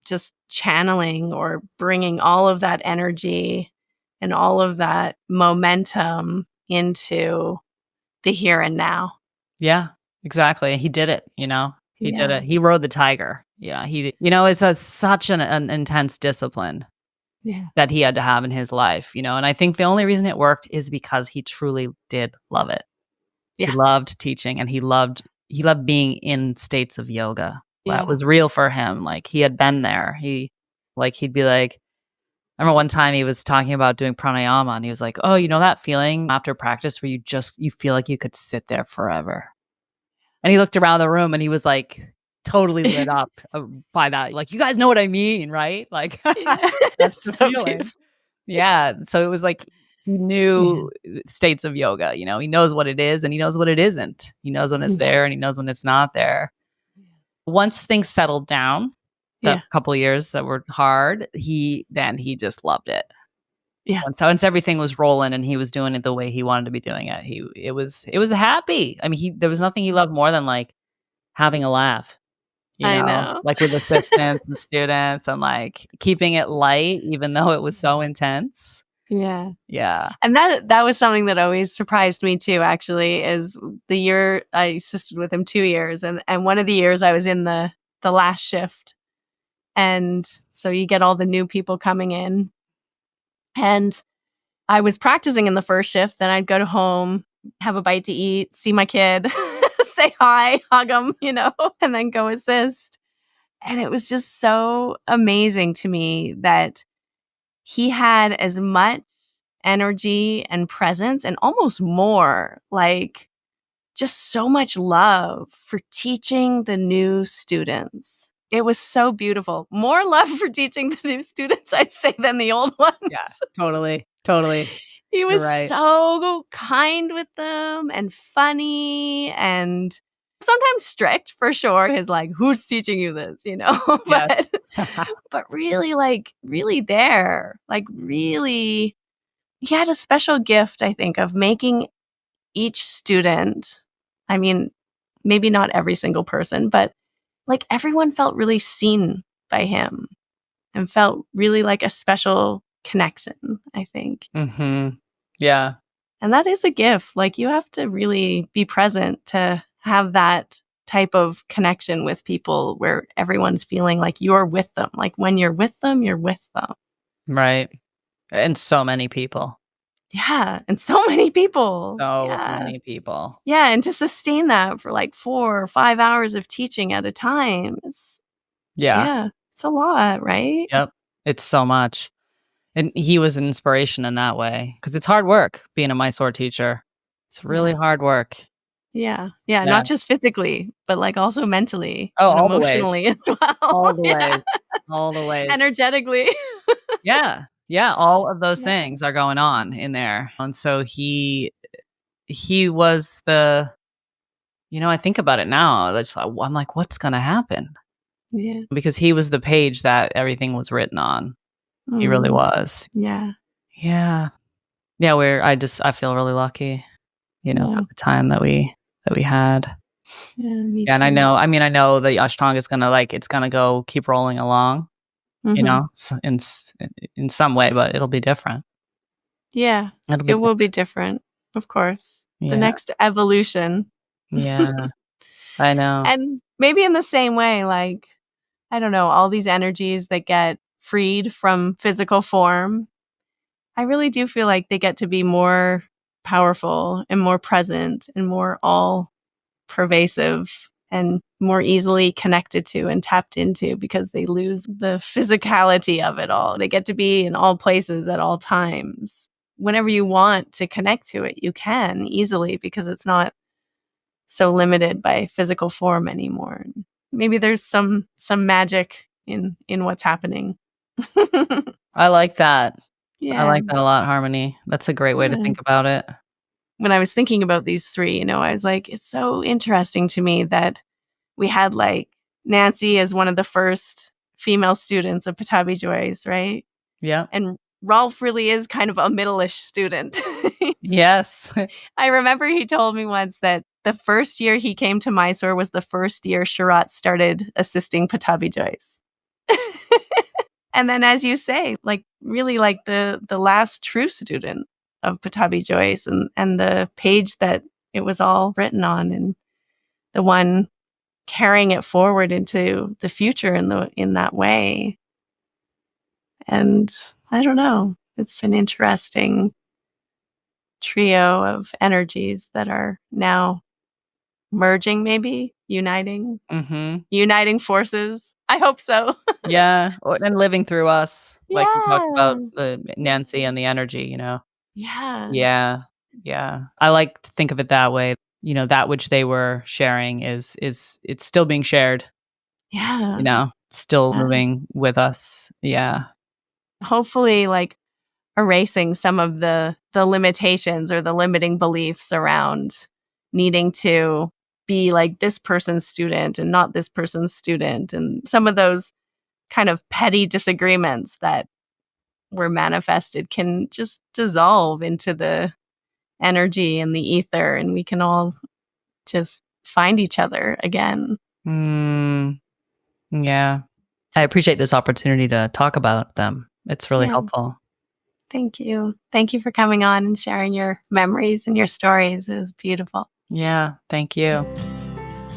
Speaker 1: just channeling or bringing all of that energy and all of that momentum into the here and now.
Speaker 8: Yeah, exactly. He did it, he did it. He rode the tiger. It's such an intense discipline that he had to have in his life, and I think the only reason it worked is because he truly did love it. He loved teaching, and he loved being in states of yoga. That was real for him. Like, he had been there. He'd be like, I remember one time he was talking about doing pranayama, and he was like, oh, that feeling after practice where you feel like you could sit there forever. And he looked around the room and he was like totally lit up by that. Like, you guys know what I mean, right? Like, that's the
Speaker 1: So
Speaker 8: feeling.
Speaker 1: beautiful.
Speaker 8: Yeah. So it was like, he knew states of yoga, he knows what it is and he knows what it isn't. He knows when it's there and he knows when it's not there. Once things settled down, the couple of years that were hard, he just loved it. Yeah. Once everything was rolling and he was doing it the way he wanted to be doing it, it was happy. I mean, there was nothing he loved more than like having a laugh.
Speaker 1: I know.
Speaker 8: Like with assistants and students, and like keeping it light, even though it was so intense.
Speaker 1: Yeah.
Speaker 8: Yeah.
Speaker 1: And that was something that always surprised me too, actually, is the year I assisted with him 2 years. And one of the years I was in the last shift. And so you get all the new people coming in. And I was practicing in the first shift. Then I'd go to home, have a bite to eat, see my kid, say hi, hug him, and then go assist. And it was just so amazing to me that he had as much energy and presence, and almost more, like just so much love for teaching the new students. It was so beautiful. More love for teaching the new students, I'd say, than the old ones.
Speaker 8: Yeah, totally.
Speaker 1: He was so kind with them and funny and sometimes strict, for sure. His like, who's teaching you this, but really there, like really, he had a special gift, I think, of making each student, I mean, maybe not every single person, but like everyone felt really seen by him and felt really like a special connection, I think.
Speaker 8: Mm-hmm. Yeah.
Speaker 1: And that is a gift. Like, you have to really be present to have that type of connection with people where everyone's feeling like you're with them. Like, when you're with them, you're with them.
Speaker 8: Right. And so many people.
Speaker 1: Yeah. And so many people.
Speaker 8: So
Speaker 1: Yeah.
Speaker 8: many people.
Speaker 1: Yeah. And to sustain that for like 4 or 5 hours of teaching at a time, it's a lot, right?
Speaker 8: Yep. It's so much. And he was an inspiration in that way because it's hard work being a Mysore teacher. It's really hard work.
Speaker 1: Yeah. Yeah. Not just physically, but like also mentally
Speaker 8: Oh,
Speaker 1: and
Speaker 8: all the ways.
Speaker 1: emotionally as well.
Speaker 8: All the ways. All the ways.
Speaker 1: Energetically.
Speaker 8: Yeah. Yeah. All of those things are going on in there. And so he was the, I think about it now. I'm like, what's going to happen?
Speaker 1: Yeah.
Speaker 8: Because he was the page that everything was written on. He really was.
Speaker 1: Yeah.
Speaker 8: Yeah. Yeah. I feel really lucky, at the time that we had.
Speaker 1: Yeah. Me
Speaker 8: And
Speaker 1: too.
Speaker 8: I know the Ashtanga is going to it's going to go keep rolling along, in some way, but it'll be different.
Speaker 1: Yeah. It will be different, of course.
Speaker 8: Yeah.
Speaker 1: The next evolution.
Speaker 8: Yeah. I know.
Speaker 1: And maybe in the same way, like, I don't know, all these energies that get freed from physical form, I really do feel like they get to be more powerful and more present and more all pervasive and more easily connected to and tapped into because they lose the physicality of it all. They get to be in all places at all times. Whenever you want to connect to it, you can easily because it's not so limited by physical form anymore. Maybe there's some magic in what's happening.
Speaker 8: I like that.
Speaker 1: Yeah.
Speaker 8: I like that a lot, Harmony. That's a great way to think about it.
Speaker 1: When I was thinking about these three, I was like, it's so interesting to me that we had like Nancy as one of the first female students of Patabi Jois, right?
Speaker 8: Yeah.
Speaker 1: And Rolf really is kind of a middle-ish student.
Speaker 8: Yes.
Speaker 1: I remember he told me once that the first year he came to Mysore was the first year Sharath started assisting Patabi Jois. And then, as you say, like really like the last true student of Patabi Jois and the page that it was all written on and the one carrying it forward into the future in that way. And I don't know, it's an interesting trio of energies that are now merging, maybe uniting forces. I hope so.
Speaker 8: Yeah. And living through us, like you talked about
Speaker 1: Yeah.
Speaker 8: the Nancy and the energy,
Speaker 1: Yeah.
Speaker 8: Yeah. Yeah. I like to think of it that way. That which they were sharing is it's still being shared.
Speaker 1: Yeah.
Speaker 8: Still moving with us. Yeah.
Speaker 1: Hopefully, like erasing some of the limitations or the limiting beliefs around needing to be like this person's student and not this person's student, and some of those kind of petty disagreements that were manifested can just dissolve into the energy and the ether, and we can all just find each other again.
Speaker 8: Yeah. I appreciate this opportunity to talk about them. It's really helpful.
Speaker 1: Thank you. Thank you for coming on and sharing your memories and your stories. It was beautiful.
Speaker 8: Yeah. Thank you.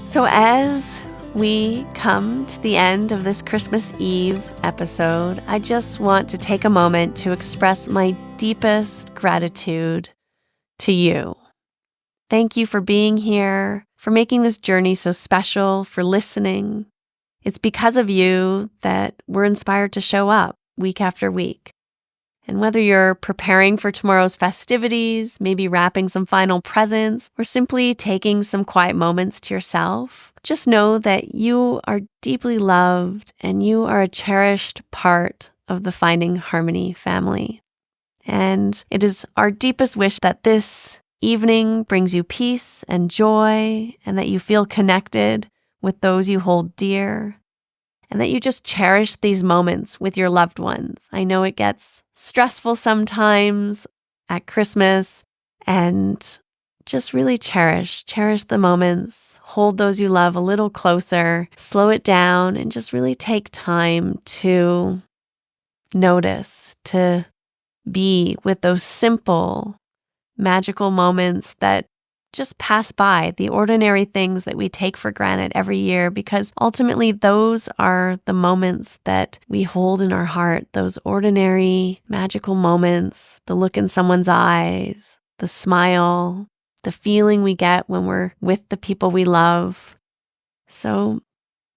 Speaker 1: So as we come to the end of this Christmas Eve episode, I just want to take a moment to express my deepest gratitude to you. Thank you for being here, for making this journey so special, for listening. It's because of you that we're inspired to show up week after week. And whether you're preparing for tomorrow's festivities, maybe wrapping some final presents, or simply taking some quiet moments to yourself, just know that you are deeply loved and you are a cherished part of the Finding Harmony family. And it is our deepest wish that this evening brings you peace and joy, and that you feel connected with those you hold dear, and that you just cherish these moments with your loved ones. I know it gets stressful sometimes at Christmas, and just really cherish the moments, hold those you love a little closer, slow it down, and just really take time to notice, to be with those simple, magical moments that just pass by, the ordinary things that we take for granted every year, because ultimately those are the moments that we hold in our heart, those ordinary, magical moments, the look in someone's eyes, the smile, the feeling we get when we're with the people we love. So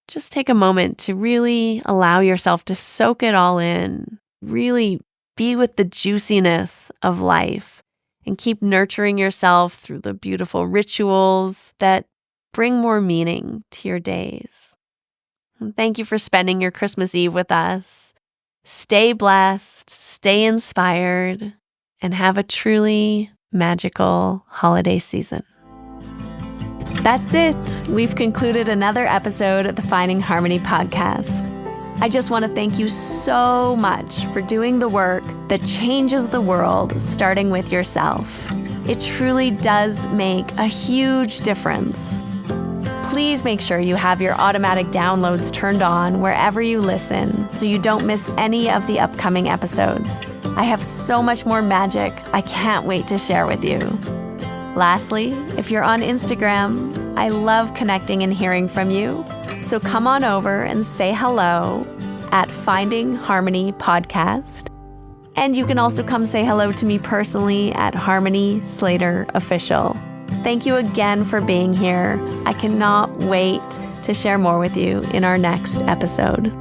Speaker 1: just take a moment to really allow yourself to soak it all in, really be with the juiciness of life, and keep nurturing yourself through the beautiful rituals that bring more meaning to your days. And thank you for spending your Christmas Eve with us. Stay blessed, stay inspired, and have a truly magical holiday season. That's it. We've concluded another episode of the Finding Harmony podcast. I just want to thank you so much for doing the work that changes the world, starting with yourself. It truly does make a huge difference. Please make sure you have your automatic downloads turned on wherever you listen so you don't miss any of the upcoming episodes. I have so much more magic I can't wait to share with you. Lastly, if you're on Instagram, I love connecting and hearing from you. So come on over and say hello at Finding Harmony Podcast. And you can also come say hello to me personally at Harmony Slater Official. Thank you again for being here. I cannot wait to share more with you in our next episode.